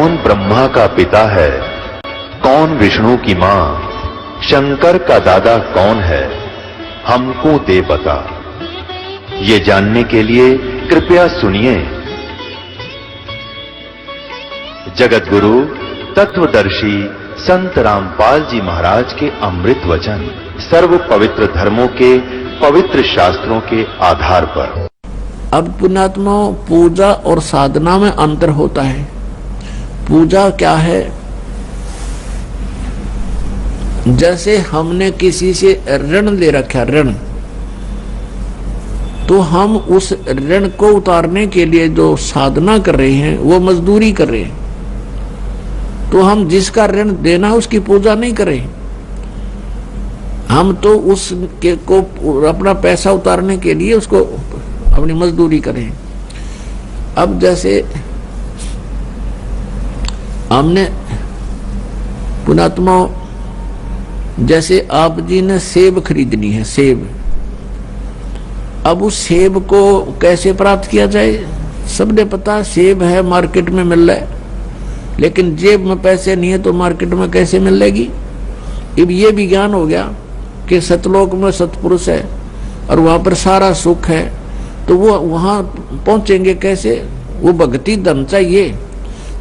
कौन ब्रह्मा का पिता है, कौन विष्णु की मां, शंकर का दादा कौन है, हमको दे पता। ये जानने के लिए कृपया सुनिए जगत गुरु तत्वदर्शी संत रामपाल जी महाराज के अमृत वचन सर्व पवित्र धर्मों के पवित्र शास्त्रों के आधार पर। अब पुण्यात्मा, पूजा और साधना में अंतर होता है। पूजा क्या है? जैसे हमने किसी से ऋण ले रखा, ऋण, तो हम उस ऋण को उतारने के लिए जो साधना कर रहे हैं वो मजदूरी कर रहे हैं। तो हम जिसका ऋण देना है उसकी पूजा नहीं कर रहे, हम तो उसके को अपना पैसा उतारने के लिए उसको अपनी मजदूरी करें। अब जैसे हमने पुणात्मा, जैसे आप जी ने सेब खरीदनी है, सेब, अब उस सेब को कैसे प्राप्त किया जाए? सबने पता, सेब है मार्केट में मिल रहा है, लेकिन जेब में पैसे नहीं है तो मार्केट में कैसे मिलेगी? अब ये विज्ञान हो गया कि सतलोक में सतपुरुष है और वहां पर सारा सुख है, तो वो वहां पहुंचेंगे कैसे? वो भक्ति धन चाहिए।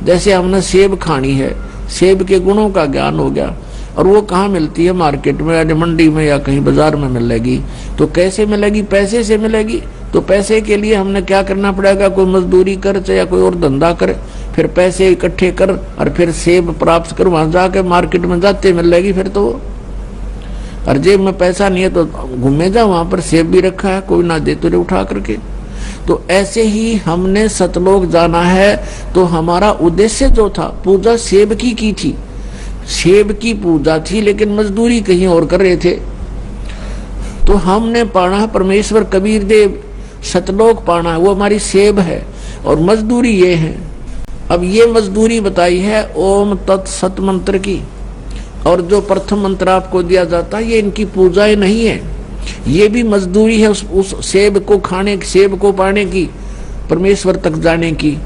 जैसे हमने सेब खानी है, सेब के गुणों का ज्ञान हो गया, और वो कहाँ मिलती है? मार्केट में या मंडी में या कहीं बाजार में मिलेगी। तो कैसे मिलेगी? पैसे से मिलेगी। तो पैसे के लिए हमने क्या करना पड़ेगा? कोई मजदूरी कर या कोई और धंधा कर, फिर पैसे इकट्ठे कर और फिर सेब प्राप्त कर, वहां जाके मार्केट में जाते मिलेगी फिर तो। और जेब में पैसा नहीं है तो घूमे जा, वहां पर सेब भी रखा है, कोई ना दे तुझे उठा करके। तो ऐसे ही हमने सतलोक जाना है, तो हमारा उद्देश्य जो था, पूजा सेब की थी, सेब की पूजा थी, लेकिन मजदूरी कहीं और कर रहे थे। तो हमने पाना परमेश्वर कबीर देव, सतलोक पाना है, वो हमारी सेब है और मजदूरी ये है। अब ये मजदूरी बताई है ओम तत्सत मंत्र की, और जो प्रथम मंत्र आपको दिया जाता है ये इनकी पूजाएं नहीं है, ये भी मजदूरी है उस सेब को खाने, सेब को पाने की, परमेश्वर तक जाने की।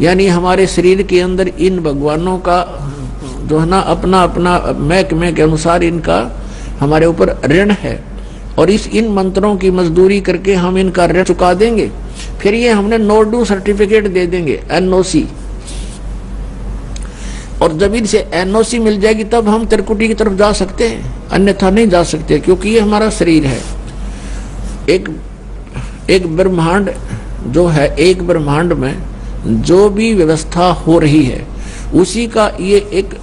यानी हमारे शरीर के अंदर इन भगवानों का जो है ना, अपना अपना महकमे के अनुसार इनका हमारे ऊपर ऋण है, और इन मंत्रों की मजदूरी करके हम इनका ऋण चुका देंगे। फिर ये हमने नो ड्यू सर्टिफिकेट दे देंगे, NOC, और जब इनसे NOC मिल जाएगी तब हम त्रिकुटी की तरफ जा सकते हैं, अन्यथा नहीं जा सकते, क्योंकि ये हमारा शरीर है। एक ब्रह्मांड जो है, एक ब्रह्मांड में जो भी व्यवस्था हो रही है उसी का ये एक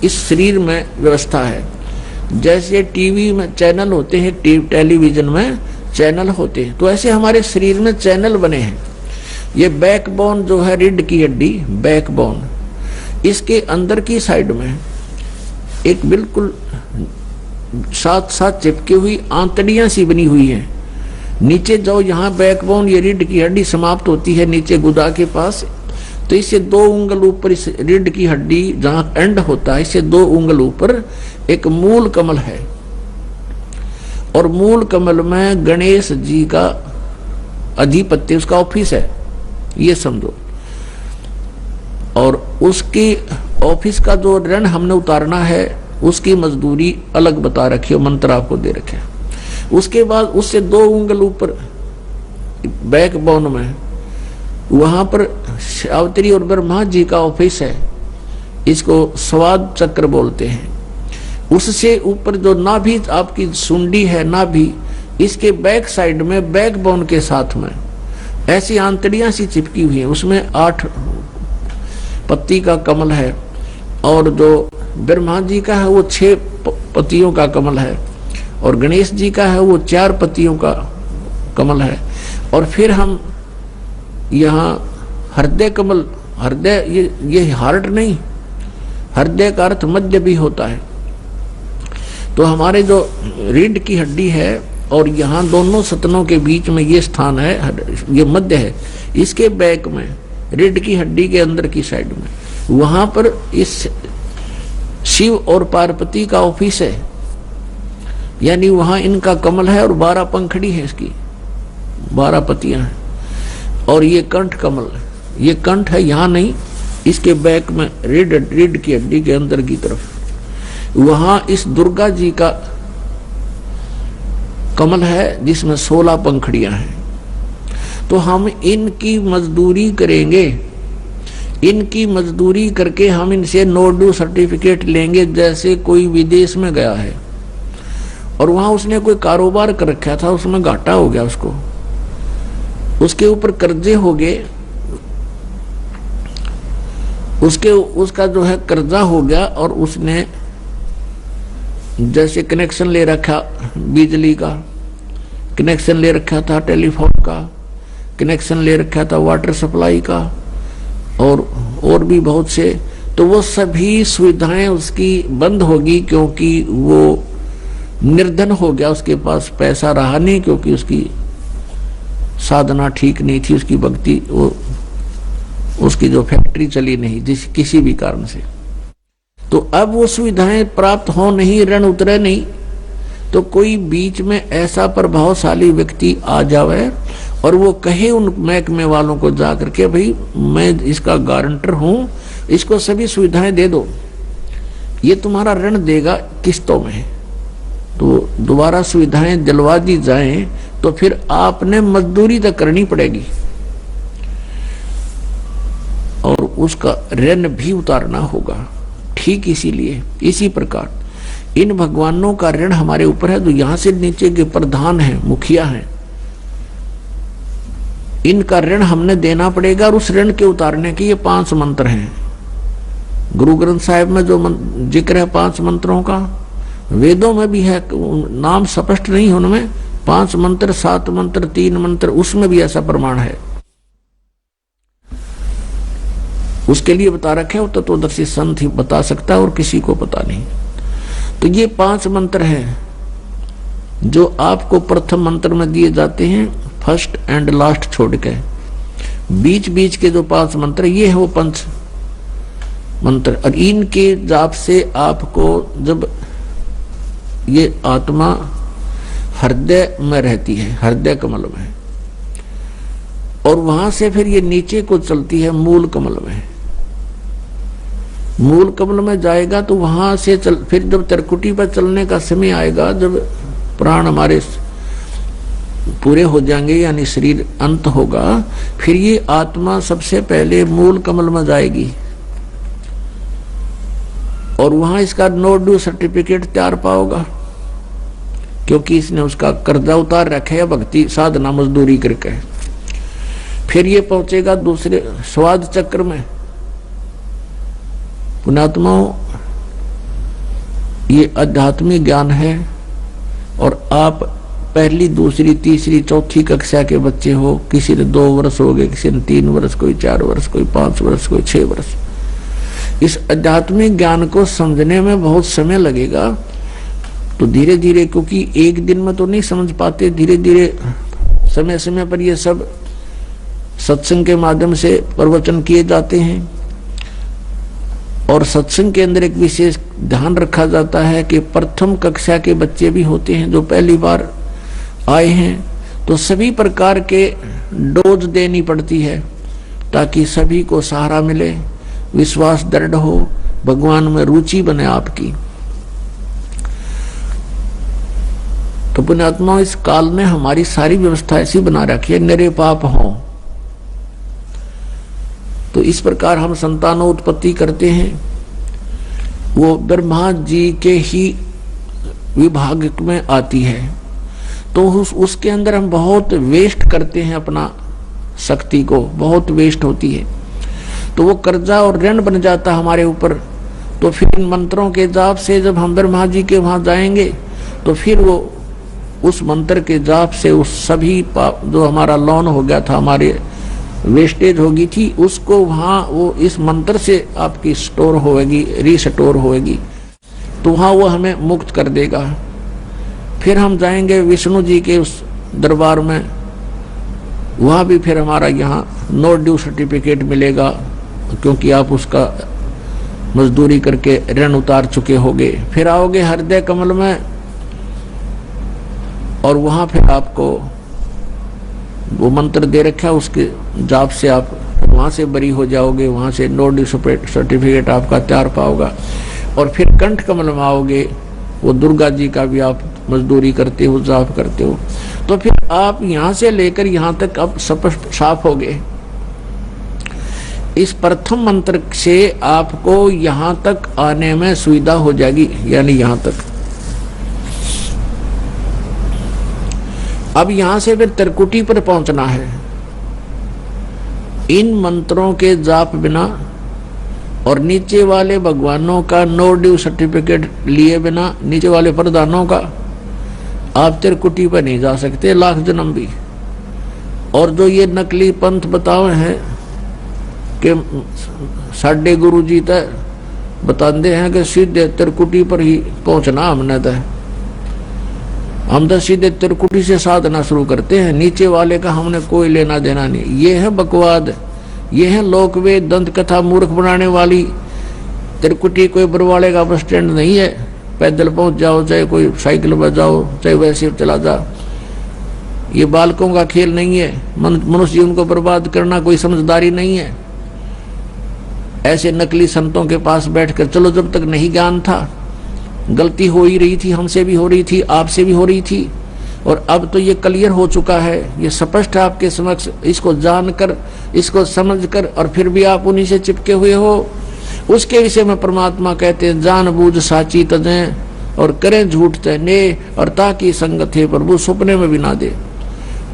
इस शरीर में व्यवस्था है। जैसे टीवी में चैनल होते हैं, टेलीविजन में चैनल होते हैं, तो ऐसे हमारे शरीर में चैनल बने हैं। ये बैकबोन जो है, रीढ़ की हड्डी, बैकबोन, इसके अंदर की साइड में एक बिल्कुल साथ साथ चिपकी हुई आंतड़ियां सी बनी हुई है। नीचे जो यहाँ बैकबोन, ये रीढ़ की हड्डी समाप्त होती है नीचे गुदा के पास, तो इससे 2 उंगल ऊपर इस रीढ़ की हड्डी जहाँ एंड होता है, इससे 2 उंगल ऊपर एक मूल कमल है, और मूल कमल में गणेश जी का अधिपत्य, उसका ऑफिस है, ये समझो। और उसकी ऑफिस का जो ऋण हमने उतारना है उसकी मजदूरी अलग बता रखी है, मंत्र आपको दे रखे हैं। उसके बाद उससे 2 उंगल ऊपर बैकबोन में वहां पर सावित्री और ब्रह्मा जी का ऑफिस है, इसको स्वाद चक्र बोलते हैं। उससे ऊपर जो नाभि आपकी सुंडी है, नाभि, इसके बैक साइड में बैकबोन के साथ में ऐसी आंतड़ियां सी चिपकी हुई हैं, उसमें 8 पत्ती का कमल है, और जो ब्रह्मा जी का है वो 6 पत्तियों का कमल है, और गणेश जी का है वो 4 पत्तियों का कमल है। और फिर हम यहाँ हृदय कमल, हृदय ये हार्ट नहीं, हृदय का अर्थ मध्य भी होता है। तो हमारे जो रीढ़ की हड्डी है और यहाँ दोनों सतनों के बीच में ये स्थान है, ये मध्य है, इसके बैक में रीढ़ की हड्डी के अंदर की साइड में, वहां पर इस शिव और पार्वती का ऑफिस है। यानी वहां इनका कमल है और 12 पंखड़ी है, इसकी 12 पत्तियां हैं। और ये कंठ कमल, ये कंठ है, यहाँ नहीं, इसके बैक में रीढ़ की हड्डी के अंदर की तरफ, वहां इस दुर्गा जी का कमल है जिसमें 16 पंखड़ियां हैं। तो हम इनकी मजदूरी करेंगे, इनकी मजदूरी करके हम इनसे नो ड्यू सर्टिफिकेट लेंगे। जैसे कोई विदेश में गया है और वहां उसने कोई कारोबार कर रखा था, उसमें घाटा हो गया, उसके ऊपर कर्जे हो गए, उसका जो है कर्जा हो गया, और उसने जैसे कनेक्शन ले रखा, बिजली का कनेक्शन ले रखा था, टेलीफोन का कनेक्शन ले रखा था, वाटर सप्लाई का, और भी बहुत से, तो वो सभी सुविधाएं उसकी बंद होगी, क्योंकि वो निर्धन हो गया, उसके पास पैसा रहा नहीं, क्योंकि उसकी साधना ठीक नहीं थी, उसकी भक्ति, वो उसकी जो फैक्ट्री चली नहीं किसी भी कारण से। तो अब वो सुविधाएं प्राप्त हो नहीं, ऋण उतरे नहीं, तो कोई बीच में ऐसा प्रभावशाली व्यक्ति आ जावे और वो कहे उन महकमे वालों को जाकर के, भाई मैं इसका गारंटर हूं, इसको सभी सुविधाएं दे दो, ये तुम्हारा ऋण देगा किस्तों में। तो दोबारा सुविधाएं दिलवा दी जाएं तो फिर आपने मजदूरी तक करनी पड़ेगी और उसका ऋण भी उतारना होगा। ठीक इसीलिए इसी प्रकार इन भगवानों का ऋण हमारे ऊपर है। तो यहां से नीचे के प्रधान हैं, मुखिया हैं, इनका ऋण हमने देना पड़ेगा, और उस ऋण के उतारने के ये 5 मंत्र हैं। गुरु ग्रंथ साहिब में जो जिक्र है 5 मंत्रों का, वेदों में भी है, नाम स्पष्ट नहीं उनमें, 5 मंत्र, 7 मंत्र, 3 मंत्र, उसमें भी ऐसा प्रमाण है। उसके लिए बता रखे, वो तत्वदर्शी संत ही बता सकता है और किसी को पता नहीं। तो ये 5 मंत्र हैं जो आपको प्रथम मंत्र में दिए जाते हैं, फर्स्ट एंड लास्ट छोड़ के। बीच बीच के जो 5 मंत्र, ये है वो पंच मंत्र, और इनके जाप से आपको, जब ये आत्मा हृदय में रहती है, हृदय कमल में, और वहां से फिर ये नीचे को चलती है मूल कमल में, मूल कमल में जाएगा, तो वहां से फिर जब त्रिकुटी पर चलने का समय आएगा, जब प्राण हमारे पूरे हो जाएंगे, यानी शरीर अंत होगा, फिर ये आत्मा सबसे पहले मूल कमल में जाएगी और वहां इसका नो ड्यू सर्टिफिकेट तैयार पाओगा, क्योंकि इसने उसका कर्जा उतार रखा है भक्ति साधना मजदूरी करके। फिर ये पहुंचेगा दूसरे स्वाद चक्र में। पुण्यात्माओं, ये आध्यात्मिक ज्ञान है, और आप पहली, दूसरी, तीसरी, चौथी कक्षा के बच्चे हो, किसी ने 2 वर्ष हो गए, किसी ने 3 वर्ष, कोई 4 वर्ष, कोई 5 वर्ष, कोई 6 वर्ष। इस आध्यात्मिक ज्ञान को समझने में बहुत समय लगेगा। तो धीरे धीरे, क्योंकि एक दिन में तो नहीं समझ पाते, धीरे धीरे समय समय पर ये सब सत्संग के माध्यम से प्रवचन किए जाते हैं, और सत्संग के अंदर एक विशेष ध्यान रखा जाता है कि प्रथम कक्षा के बच्चे भी होते हैं जो पहली बार आए हैं, तो सभी प्रकार के डोज देनी पड़ती है ताकि सभी को सहारा मिले, विश्वास दृढ़ हो, भगवान में रुचि बने आपकी। तो पुण्यात्मा, इस काल में हमारी सारी व्यवस्था ऐसी बना रखी है, निरे पाप हों। तो इस प्रकार हम संतानोत्पत्ति करते हैं, वो ब्रह्मा जी के ही विभाग में आती है। तो उसके अंदर हम बहुत वेस्ट करते हैं, अपना शक्ति को बहुत वेस्ट होती है, तो वो कर्जा और ऋण बन जाता हमारे ऊपर। तो फिर इन मंत्रों के जाप से जब हम ब्रह्मा जी के वहां जाएंगे, तो फिर वो उस मंत्र के जाप से उस सभी पाप जो हमारा लोन हो गया था, हमारे वेस्टेज होगी थी, उसको वहां वो इस मंत्र से आपकी स्टोर होगी, रीस्टोर होगी, तो वहां वो हमें मुक्त कर देगा। फिर हम जाएंगे विष्णु जी के उस दरबार में, वहां भी फिर हमारा यहाँ नो ड्यू सर्टिफिकेट मिलेगा, क्योंकि आप उसका मजदूरी करके ऋण उतार चुके होगे। फिर आओगे हृदय कमल में, और वहां फिर आपको वो मंत्र दे रखा है, उसके जाप से आप वहां से बरी हो जाओगे, वहां से नो ड्यू सर्टिफिकेट आपका तैयार पाओगे, और फिर कंठ कमल में आओगे, वो दुर्गा जी का भी आप मजदूरी करते हो, जाप करते हो, तो फिर आप यहां से लेकर यहां तक अब स्पष्ट साफ हो गए। इस प्रथम मंत्र से आपको यहां तक आने में सुविधा हो जाएगी, यानी यहां तक। अब यहां से फिर त्रिकुटी पर पहुंचना है। इन मंत्रों के जाप बिना और नीचे वाले भगवानों का नो ड्यू सर्टिफिकेट लिए बिना, नीचे वाले प्रधानों का, आप त्रिकुटी पर नहीं जा सकते लाख जन्म भी। और जो ये नकली पंथ बताए हैं कि साढ़े गुरु जी तक बताते हैं कि सीधे त्रिकुटी पर ही पहुंचना हमने तय, हम तो सीधे त्रिकुटी से साधना शुरू करते हैं, नीचे वाले का हमने कोई लेना देना नहीं। ये है बकवाद, ये है लोकवेद दंत कथा मूर्ख बनाने वाली। त्रिकुटी कोई बरवाड़े का बस स्टैंड नहीं है, पैदल पहुंच जाओ, चाहे कोई साइकिल पर जाओ, चाहे वैसे चला जाओ। ये बालकों का खेल नहीं है, मनुष्य जीवन को बर्बाद करना कोई समझदारी नहीं है। ऐसे नकली संतों के पास बैठकर, चलो जब तक नहीं ज्ञान था, गलती हो ही रही थी, हमसे भी हो रही थी, आपसे भी हो रही थी, और अब तो ये क्लियर हो चुका है, ये स्पष्ट आपके समक्ष। इसको जानकर, इसको समझकर, और फिर भी आप उन्हीं से चिपके हुए हो। उसके विषय में परमात्मा कहते हैं, जान बूझ साची तजें और करें झूठ तने, और ताकि संगत है प्रभु सपने में भी ना दे।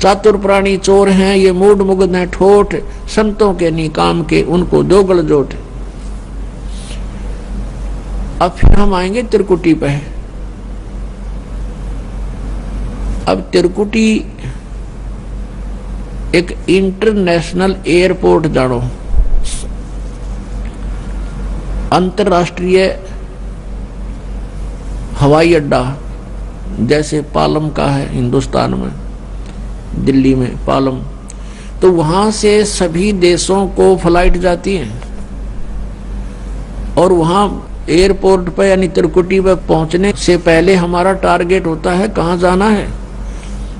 चातुर प्राणी चोर हैं, ये मूड मुग्ध हैं ठोठ, संतों के निकाम के उनको दो गलजोट। अब फिर हम आएंगे त्रिकुटी पे। अब त्रिकुटी एक इंटरनेशनल एयरपोर्ट जानो, अंतरराष्ट्रीय हवाई अड्डा, जैसे पालम का है हिंदुस्तान में, दिल्ली में पालम, तो वहां से सभी देशों को फ्लाइट जाती हैं, और वहां एयरपोर्ट पर यानी त्रिकुटी पर पहुंचने से पहले हमारा टारगेट होता है कहाँ जाना है।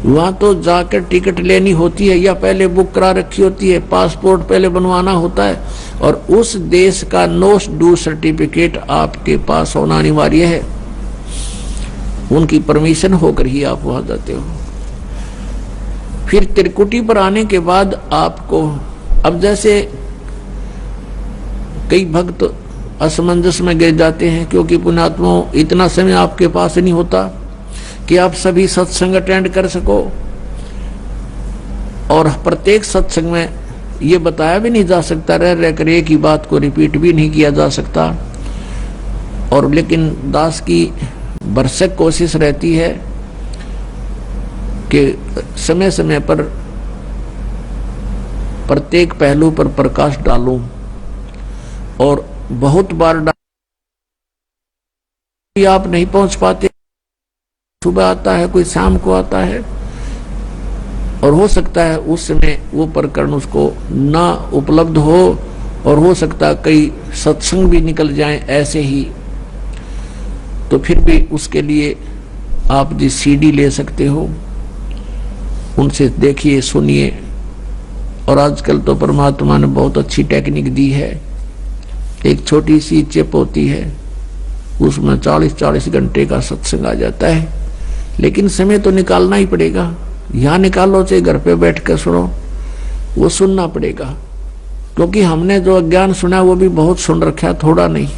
वहां तो जाकर टिकट लेनी होती है, या पहले बुक करा रखी होती है, पासपोर्ट पहले बनवाना होता है, और उस देश का नो ड्यू सर्टिफिकेट आपके पास होना अनिवार्य है। उनकी परमिशन होकर ही आप वहां जाते हो। फिर त्रिकुटी पर आने के बाद आपको, अब जैसे कई भक्त असमंजस में गिर जाते हैं, क्योंकि पुण्यात्माओं इतना समय आपके पास नहीं होता कि आप सभी सत्संग अटेंड कर सको, और प्रत्येक सत्संग में ये बताया भी नहीं जा सकता, रह कर एक ही बात को रिपीट भी नहीं किया जा सकता। और लेकिन दास की भरसक कोशिश रहती है कि समय समय पर प्रत्येक पहलू पर प्रकाश डालूं, और बहुत बार आप नहीं पहुंच पाते, सुबह आता है, कोई शाम को आता है, और हो सकता है उस समय वो प्रकरण उसको ना उपलब्ध हो, और हो सकता है कई सत्संग भी निकल जाएं ऐसे ही। तो फिर भी उसके लिए आप जी सीडी ले सकते हो, उनसे देखिए, सुनिए। और आजकल तो परमात्मा ने बहुत अच्छी टेक्निक दी है, एक छोटी सी चिप होती है, उसमें 40-40 घंटे का सत्संग आ जाता है। लेकिन समय तो निकालना ही पड़ेगा, यहाँ निकालो चाहे घर पे बैठ कर सुनो, वो सुनना पड़ेगा। क्योंकि हमने जो अज्ञान सुना वो भी बहुत सुन रखा, थोड़ा नहीं,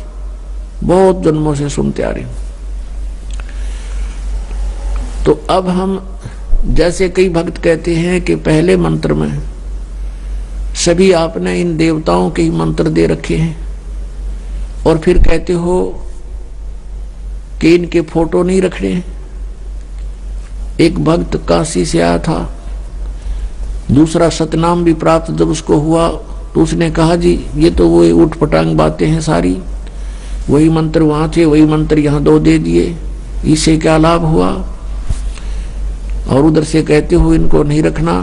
बहुत जन्मों से सुनते आ रहे। तो अब हम, जैसे कई भक्त कहते हैं कि पहले मंत्र में सभी आपने इन देवताओं के ही मंत्र दे रखे हैं, और फिर कहते हो कि इनके फोटो नहीं रखने। एक भक्त काशी से आया था, दूसरा सतनाम भी प्राप्त जब उसको हुआ, तो उसने कहा जी ये तो वो उठ पटांग बातें हैं सारी, वही मंत्र वहां थे, वही मंत्र यहाँ 2 दे दिए, इससे क्या लाभ हुआ। और उधर से कहते हो इनको नहीं रखना,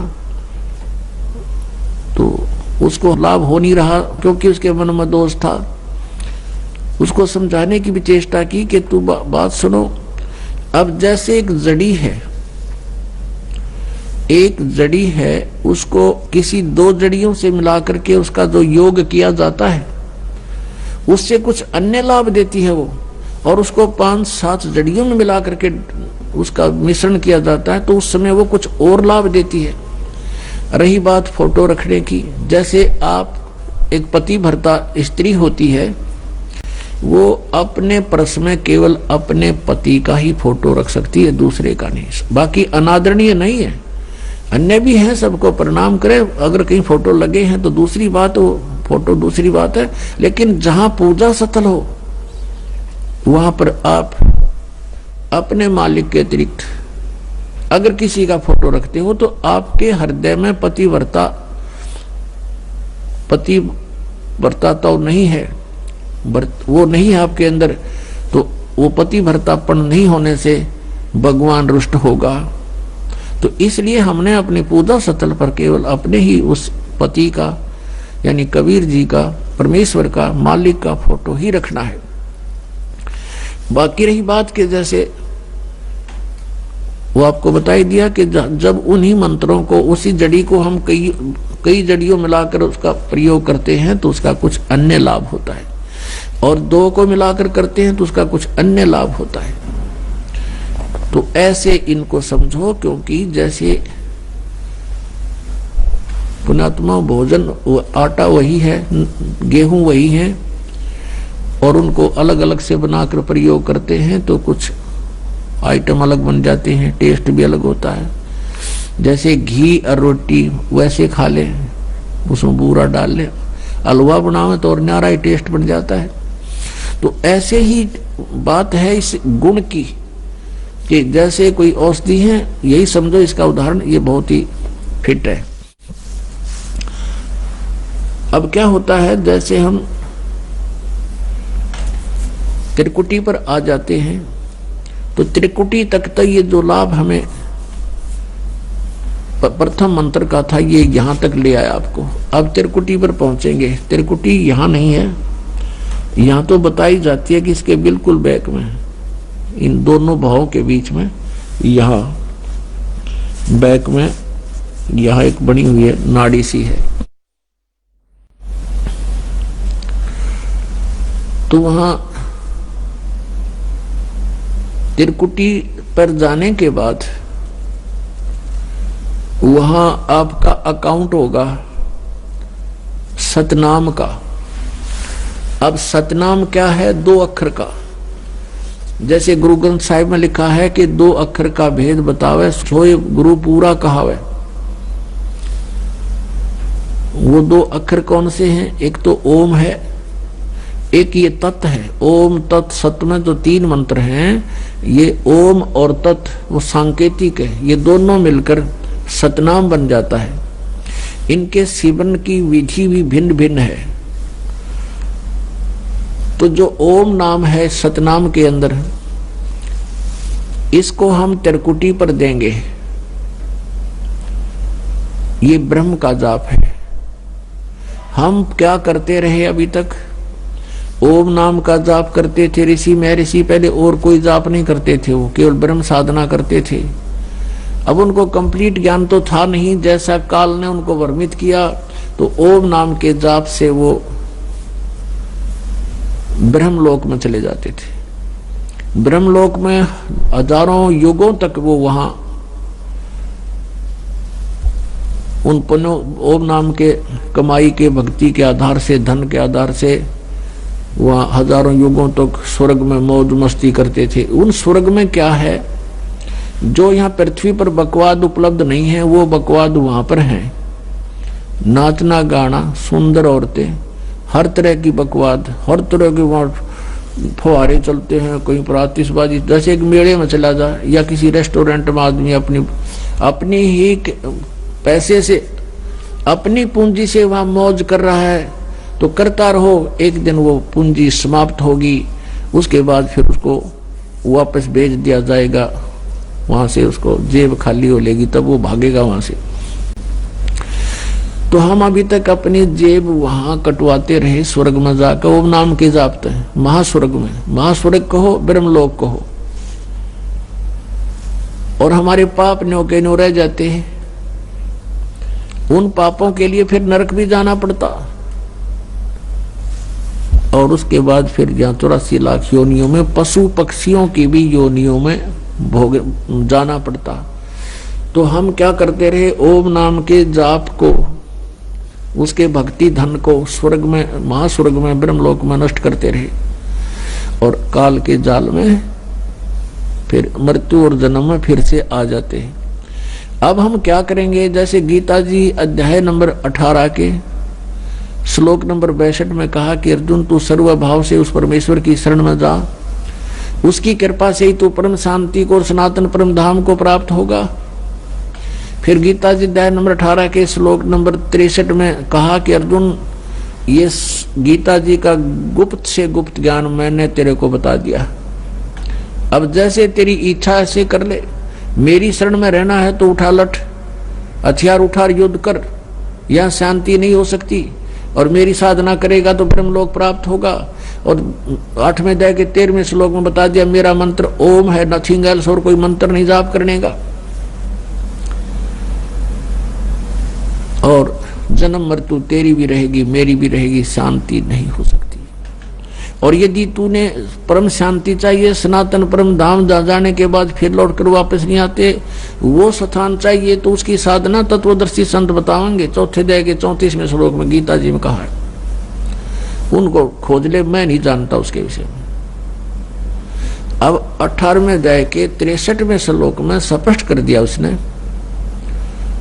तो उसको लाभ हो नहीं रहा, क्योंकि उसके मन में दोष था। उसको समझाने की भी चेष्टा की कि तू बात सुनो। अब जैसे एक जड़ी है, एक जड़ी है उसको किसी दो जड़ियों से मिलाकर के उसका जो योग किया जाता है उससे कुछ अन्य लाभ देती है वो, और उसको 5-7 जड़ियों में मिलाकर के उसका मिश्रण किया जाता है तो उस समय वो कुछ और लाभ देती है। रही बात फोटो रखने की, जैसे आप एक पति भर्ता स्त्री होती है वो अपने पर्स में केवल अपने पति का ही फोटो रख सकती है, दूसरे का नहीं। बाकी अनादरणीय नहीं है, अन्य भी हैं, सबको प्रणाम करे। अगर कहीं फोटो लगे हैं तो दूसरी बात, वो फोटो दूसरी बात है, लेकिन जहां पूजा स्थल हो वहां पर आप अपने मालिक के अतिरिक्त अगर किसी का फोटो रखते हो तो आपके हृदय में पतिव्रता तो नहीं है, वो नहीं है आपके अंदर, तो वो पतिव्रतापन नहीं होने से भगवान रुष्ट होगा। तो इसलिए हमने अपनी पूजा स्थल पर केवल अपने ही उस पति का यानी कबीर जी का, परमेश्वर का, मालिक का फोटो ही रखना है। बाकी रही बात के जैसे वो आपको बताई दिया कि जब उन्हीं मंत्रों को, उसी जड़ी को हम कई जड़ियों मिलाकर उसका प्रयोग करते हैं तो उसका कुछ अन्य लाभ होता है, और 2 को मिलाकर करते हैं तो उसका कुछ अन्य लाभ होता है। तो ऐसे इनको समझो, क्योंकि जैसे पुण्यात्मा भोजन आटा वही है, गेहूं वही है, और उनको अलग अलग से बनाकर प्रयोग करते हैं तो कुछ आइटम अलग बन जाते हैं, टेस्ट भी अलग होता है। जैसे घी और रोटी वैसे खा ले, उसमें बूरा डाल ले, हलवा बनावे तो और न्यारा ही टेस्ट बन जाता है। तो ऐसे ही बात है इस गुण की कि जैसे कोई औषधि है, यही समझो इसका उदाहरण, ये बहुत ही फिट है। अब क्या होता है, जैसे हम त्रिकुटी पर आ जाते हैं तो त्रिकुटी तक तो ये जो लाभ हमें प्रथम मंत्र का था ये यहां तक ले आया आपको। अब त्रिकुटी पर पहुंचेंगे, त्रिकुटी यहां नहीं है, यहां तो बताई जाती है कि इसके बिल्कुल बैक में, इन दोनों भावों के बीच में, यहां बैक में यहां एक बनी हुई है नाड़ी सी है। तो वहां त्रिकुटी पर जाने के बाद वहां आपका अकाउंट होगा सतनाम का। अब सतनाम क्या है? 2 अक्षर का। जैसे गुरु ग्रंथ साहिब में लिखा है कि 2 अक्षर का भेद बतावे सोए गुरु पूरा कहावे। वो 2 अक्षर कौन से हैं? एक तो ओम है, एक ये तत् है। ओम तत् सत में तो 3 मंत्र हैं, ये ओम और तत् वो सांकेतिक है, ये दोनों मिलकर सतनाम बन जाता है। इनके सेवन की विधि भी भिन्न भिन्न है। तो जो ओम नाम है सतनाम के अंदर, इसको हम त्रिकुटी पर देंगे। ये ब्रह्म का जाप है। हम क्या करते रहे अभी तक? ओम नाम का जाप करते थे ऋषि महर्षि, पहले और कोई जाप नहीं करते थे, वो केवल ब्रह्म साधना करते थे। अब उनको कंप्लीट ज्ञान तो था नहीं, जैसा काल ने उनको वर्मित किया तो ओम नाम के जाप से वो ब्रह्मलोक में चले जाते थे। ब्रह्मलोक में हजारों युगों तक वो वहां उन ओम नाम के कमाई के भक्ति के आधार से, धन के आधार से वहां हजारों युगों तक स्वर्ग में मौज मस्ती करते थे। उन स्वर्ग में क्या है जो यहाँ पृथ्वी पर बकवाद उपलब्ध नहीं है, वो बकवाद वहां पर है। नाचना गाना, सुंदर औरतें, हर तरह की बकवाद, हर तरह के वहां फुहारे चलते हैं, कहीं पर आतिशबाजी। जैसे एक मेले में चला जा या किसी रेस्टोरेंट में आदमी अपनी ही पैसे से, अपनी पूंजी से वहां मौज कर रहा है तो करता रहो, एक दिन वो पूंजी समाप्त होगी, उसके बाद फिर उसको वापस भेज दिया जाएगा वहां से, उसको जेब खाली हो लेगी तब वो भागेगा वहां से। तो हम अभी तक अपनी जेब वहां कटवाते रहे स्वर्ग में जाकर ओम नाम के जापते हैं। महास्वर्ग में, महास्वर्ग कहो ब्रह्मलोक कहो, और हमारे पाप न्यो के न्यो रह जाते हैं। उन पापों के लिए फिर नरक भी जाना पड़ता, और उसके बाद फिर 84 लाख योनियों में पशु पक्षियों की भी योनियों में भोग जाना पड़ता। तो हम क्या करते रहे, ओम नाम के जाप को, उसके भक्ति धन को स्वर्ग में, महास्वर्ग में, ब्रह्मलोक में नष्ट करते रहे, और काल के जाल में फिर मृत्यु और जन्म में फिर से आ जाते हैं। अब हम क्या करेंगे, जैसे गीता जी अध्याय नंबर 18 के श्लोक नंबर 62 में कहा कि अर्जुन तू सर्वभाव से उस परमेश्वर की शरण में जा, उसकी कृपा से ही तू परम शांति को और सनातन परम धाम को प्राप्त होगा। फिर गीता जी अध्याय नंबर 18 के श्लोक नंबर 63 में कहा कि अर्जुन ये गीता जी का गुप्त से गुप्त ज्ञान मैंने तेरे को बता दिया, अब जैसे तेरी इच्छा ऐसे कर ले। मेरी शरण में रहना है तो उठा लठ, हथियार उठा युद्ध कर, यह शांति नहीं हो सकती, और मेरी साधना करेगा तो ब्रह्मलोक प्राप्त होगा। और 8वें अध्याय के 13वें श्लोक में बता दिया मेरा मंत्र ओम है, नथिंग एल्स, और कोई मंत्र नहीं जाप करने का। और जन्म मृत्यु तेरी भी रहेगी मेरी भी रहेगी, शांति नहीं हो सकती। और यदि तूने परम शांति चाहिए, सनातन परम धाम जाने के बाद फिर लौट कर वापस नहीं आते, वो स्थान चाहिए, तो उसकी साधना तत्वदर्शी संत बताएंगे। 4th अध्याय के 34वें श्लोक में गीता जी में कहा है, उनको खोज ले, मैं नहीं जानता उसके विषय में। अब 18वें अध्याय के 63वें श्लोक में स्पष्ट कर दिया उसने,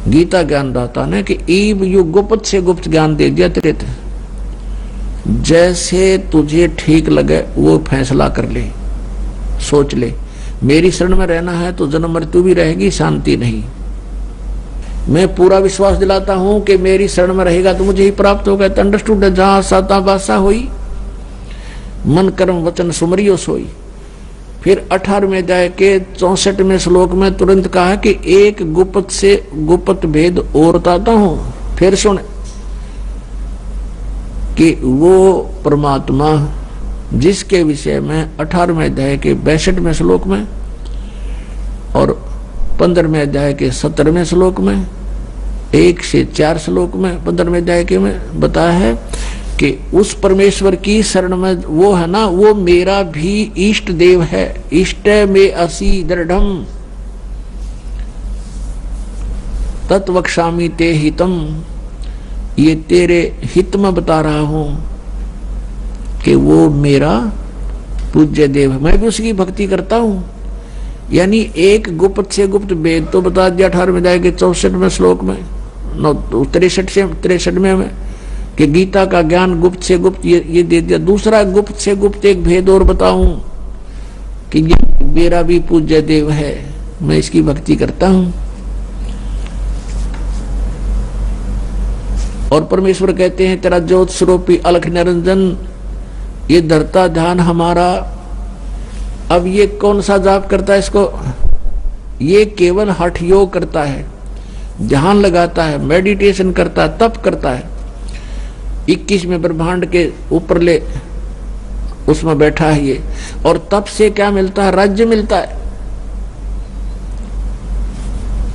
गीता ज्ञानदाता ने, कि ईब यु गुप्त से गुप्त ज्ञान दे दिया तेरे, जैसे तुझे ठीक लगे वो फैसला कर ले, सोच ले। मेरी शरण में रहना है तो जन्म मृत्यु भी रहेगी, शांति नहीं। मैं पूरा विश्वास दिलाता हूं कि मेरी शरण में रहेगा तो मुझे ही प्राप्त होगा। तो अंडरस्टूड, जहां साता बासा हुई, मन कर्म वचन सुमरियो सोई। फिर 18वें अध्याय के 64वें श्लोक में तुरंत कहा कि एक गुप्त से गुप्त भेद और बताता हूं। फिर सुन कि वो परमात्मा जिसके विषय में 18वें अध्याय के 62वें श्लोक में और 15वें अध्याय के 17वें श्लोक में, 1 से 4 श्लोक में 15वें अध्याय के में बताया है कि उस परमेश्वर की शरण में वो है ना, वो मेरा भी इष्ट देव है। इष्ट में असी दृढ़म तत्वक्षामि ते हितम, ये तेरे हित में बता रहा हूं कि वो मेरा पूज्य देव है, मैं भी उसकी भक्ति करता हूं। यानी एक गुप्त से गुप्त भेद तो बता दिया 18वें अध्याय के 64वें श्लोक में, 63वें में, कि गीता का ज्ञान गुप्त से गुप्त ये दे दिया। दूसरा गुप्त से गुप्त एक भेद और बताऊं कि ये मेरा भी पूज्य देव है, मैं इसकी भक्ति करता हूं। और परमेश्वर कहते हैं तेरा ज्योत स्वरूपी अलख निरंजन, ये धरता ध्यान हमारा। अब ये कौन सा जाप करता है इसको, ये केवल हठ योग करता है, ध्यान लगाता है, मेडिटेशन करता है, तप करता है। 21वें ब्रह्मांड के ऊपर ले उसमें बैठा है ये। और तप से क्या मिलता है, राज्य मिलता है।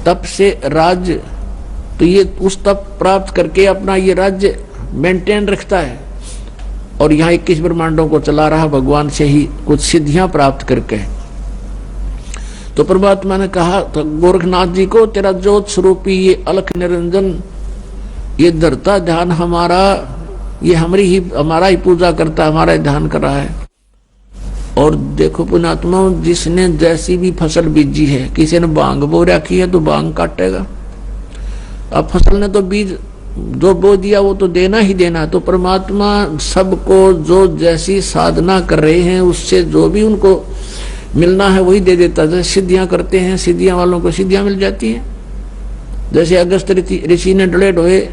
तप से राज्य, तो ये उस तप प्राप्त करके अपना ये राज्य मेंटेन रखता है। और यहाँ 21 ब्रह्मांडों को चला रहा भगवान से ही कुछ सिद्धियां प्राप्त करके। तो परमात्मा ने कहा तो गोरखनाथ जी को, तेरा ज्योत स्वरूपी ये अलख निरंजन, ये धरता ध्यान हमारा, ये हमारा ही पूजा करता है, हमारा ही ध्यान कर रहा है। और देखो पुण्यात्मा, जिसने जैसी भी फसल बीजी है, किसी ने भांग बो रखी है तो भांग काटेगा। अब फसल ने तो बीज जो बो दिया वो तो देना ही देना। तो परमात्मा सबको जो जैसी साधना कर रहे हैं उससे जो भी उनको मिलना है वही दे देता है। जैसे सिद्धियां करते हैं, सिद्धियां वालों को सिद्धियां मिल जाती हैं। जैसे अगस्त ऋषि ने डले ढोए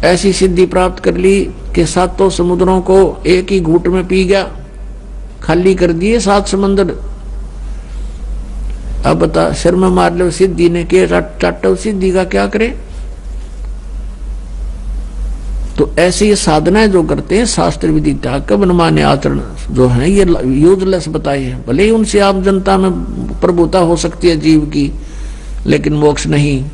ऐसी सिद्धि प्राप्त कर ली कि 7 समुद्रों को एक ही घूंट में पी गया, खाली कर दिए 7 समंदर। अब बता, शर्म मार लो सिद्धि ने के चाटो, सिद्धि का क्या करे। तो ऐसी ये साधनाएं जो करते हैं शास्त्र विधि त्याग का मनमाने आचरण जो है ये यूजलेस बताए हैं। भले ही उनसे आम जनता में प्रभुता हो सकती है जीव की, लेकिन मोक्ष नहीं।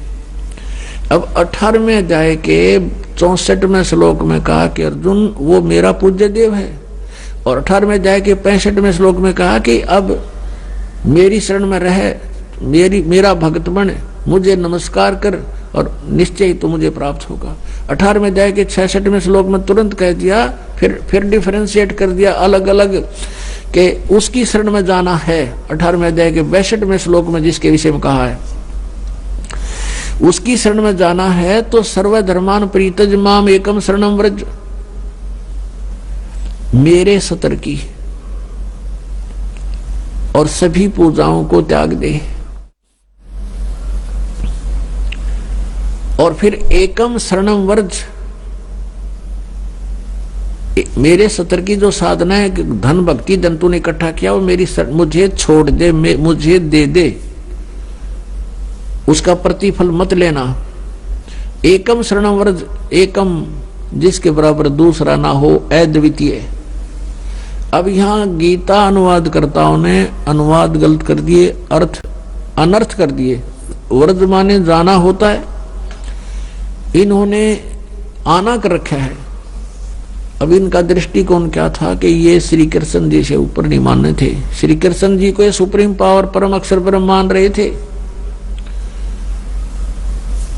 अब 18वें अध्याय के 64वें श्लोक में कहा कि अर्जुन वो मेरा पूज्य देव है, और 18वें अध्याय के 65वें श्लोक में कहा कि अब मेरी शरण में रह, मेरा भक्त बन, मुझे नमस्कार कर और निश्चय ही तो मुझे प्राप्त होगा। 18वें अध्याय के 66वें श्लोक में तुरंत कह दिया, फिर डिफरेंशिएट कर दिया अलग अलग कि उसकी शरण में जाना है। 18वें अध्याय के 62वें श्लोक में जिसके विषय में कहा है उसकी शरण में जाना है, तो सर्वधर्मान परित्यज माम एकम शरणम व्रज, मेरे सतर की और सभी पूजाओं को त्याग दे। और फिर एकम शरणम व्रज, मेरे सतर की जो साधना है, धन भक्ति धन तूने इकट्ठा किया वो मेरी मुझे छोड़ दे, मुझे दे दे, उसका प्रतिफल मत लेना। एकम शरणम व्रज, एकम जिसके बराबर दूसरा ना हो, अद्वितीय। अब यहां गीता अनुवादकर्ताओं ने अनुवाद गलत कर दिए, अर्थ अनर्थ कर दिए। व्रज माने जाना होता है, इन्होंने आना कर रखा है। अब इनका दृष्टिकोण क्या था कि ये श्री कृष्ण जी से ऊपर नहीं मानने थे, श्री कृष्ण जी को ये सुप्रीम पावर परम अक्षर ब्रह्म मान रहे थे,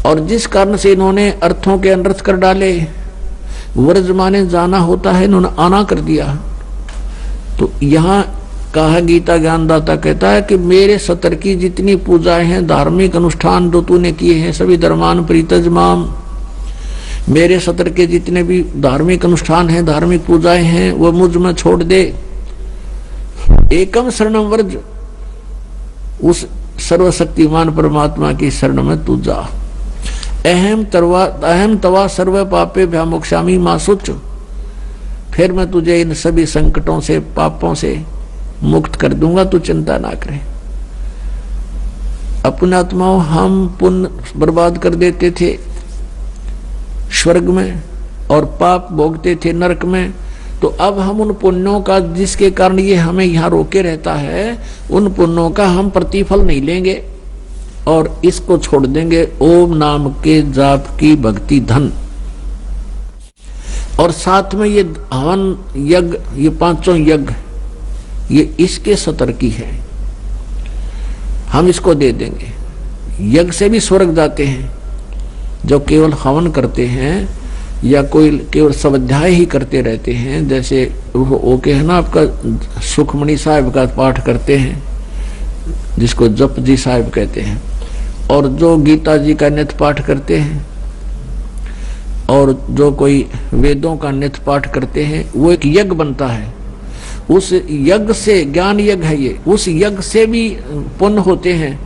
और जिस कारण से इन्होंने अर्थों के अनर्थ कर डाले। व्रज माने जाना होता है, इन्होंने आना कर दिया। तो यहाँ कहा, गीता ज्ञानदाता कहता है कि मेरे सतर की जितनी पूजाएं हैं, धार्मिक अनुष्ठान जो तूने किए हैं, सभी धर्मान परित्यज माम, मेरे सतर के जितने भी धार्मिक अनुष्ठान हैं, धार्मिक पूजाएं हैं, वो मुझ में छोड़ दे। एकम शरणम व्रज, उस सर्वशक्तिमान परमात्मा की शरण में तू जा। अहम तवा सर्व पापे भ्यामोक्षामि मा शुच, फिर मैं तुझे इन सभी संकटों से, पापों से मुक्त कर दूंगा, तू चिंता ना करे। अपने आत्माओं हम पुण्य बर्बाद कर देते थे स्वर्ग में और पाप भोगते थे नरक में, तो अब हम उन पुण्यों का, जिसके कारण ये हमें यहाँ रोके रहता है, उन पुण्यों का हम प्रतिफल नहीं लेंगे और इसको छोड़ देंगे, ओम नाम के जाप की भक्ति धन। और साथ में ये हवन यज्ञ, ये पांचों यज्ञ, ये इसके सतर की है, हम इसको दे देंगे। यज्ञ से भी स्वर्ग जाते हैं जो केवल हवन करते हैं या कोई केवल स्वाध्याय ही करते रहते हैं, जैसे वो के है ना आपका सुखमणि साहिब का पाठ करते हैं जिसको जप जी साहिब कहते हैं, और जो गीता जी का नित्य पाठ करते हैं, और जो कोई वेदों का नित्य पाठ करते हैं, वो एक यज्ञ बनता है। उस यज्ञ से, ज्ञान यज्ञ है ये, उस यज्ञ से भी पुण्य होते हैं,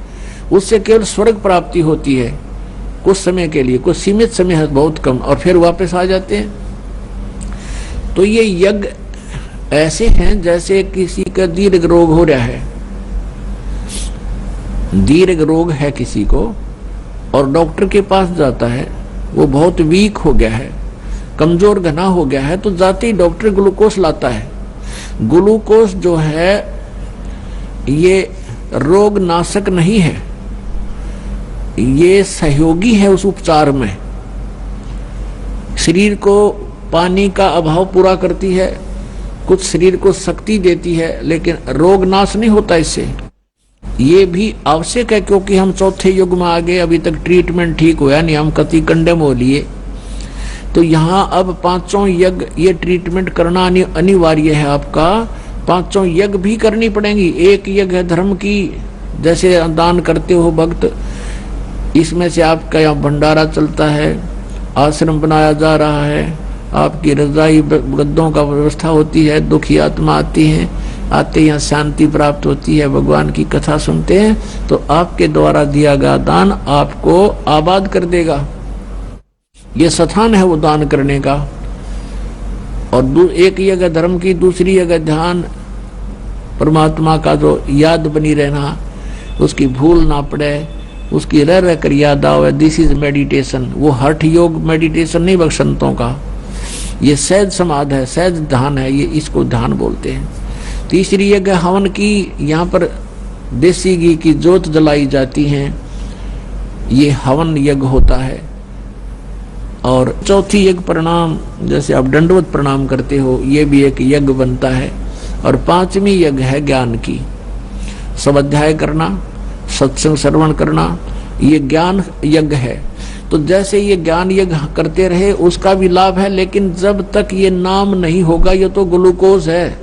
उससे केवल स्वर्ग प्राप्ति होती है कुछ समय के लिए, कुछ सीमित समय है, बहुत कम, और फिर वापस आ जाते हैं। तो ये यज्ञ ऐसे हैं जैसे किसी का दीर्घ रोग हो रहा है, दीर्घ रोग है किसी को, और डॉक्टर के पास जाता है, वो बहुत वीक हो गया है, कमजोर घना हो गया है, तो जाते ही डॉक्टर ग्लूकोज लाता है। ग्लूकोज जो है ये रोग नाशक नहीं है, ये सहयोगी है उस उपचार में। शरीर को पानी का अभाव पूरा करती है, कुछ शरीर को शक्ति देती है, लेकिन रोग नाश नहीं होता इससे। ये भी आवश्यक है क्योंकि हम चौथे युग में आ गए, अभी तक ट्रीटमेंट ठीक हुआ नहीं, हम कति कंडेम हो लिए। तो यहाँ अब पांचों यज्ञ, ये ट्रीटमेंट करना अनिवार्य है आपका। पांचों यज्ञ भी करनी पड़ेंगी। एक यज्ञ है धर्म की, जैसे दान करते हो भक्त, इसमें से आपका यहाँ भंडारा चलता है, आश्रम बनाया जा रहा है, आपकी रजाई गद्दों का व्यवस्था होती है, दुखी आत्मा आती है, आते यहाँ शांति प्राप्त होती है, भगवान की कथा सुनते हैं, तो आपके द्वारा दिया गया दान आपको आबाद कर देगा। ये स्थान है वो दान करने का। और एक जगह धर्म की, दूसरी जगह ध्यान, परमात्मा का जो याद बनी रहना, उसकी भूल ना पड़े, उसकी रह रह कर याद आवे, दिस इज मेडिटेशन। वो हठ योग मेडिटेशन नहीं बख्शंतों का, ये सहज समाध है, सहज ध्यान है, ये इसको ध्यान बोलते हैं। तीसरी जगह हवन की, यहाँ पर देसी घी की जोत जलाई जाती है, ये हवन यज्ञ होता है। और चौथी यज्ञ प्रणाम, जैसे आप दंडवत प्रणाम करते हो, ये भी एक यज्ञ बनता है। और पांचवी यज्ञ है ज्ञान की, स्वाध्याय करना, सत्संग श्रवण करना, ये ज्ञान यज्ञ है। तो जैसे ये ज्ञान यज्ञ करते रहे उसका भी लाभ है, लेकिन जब तक ये नाम नहीं होगा ये तो ग्लूकोज है।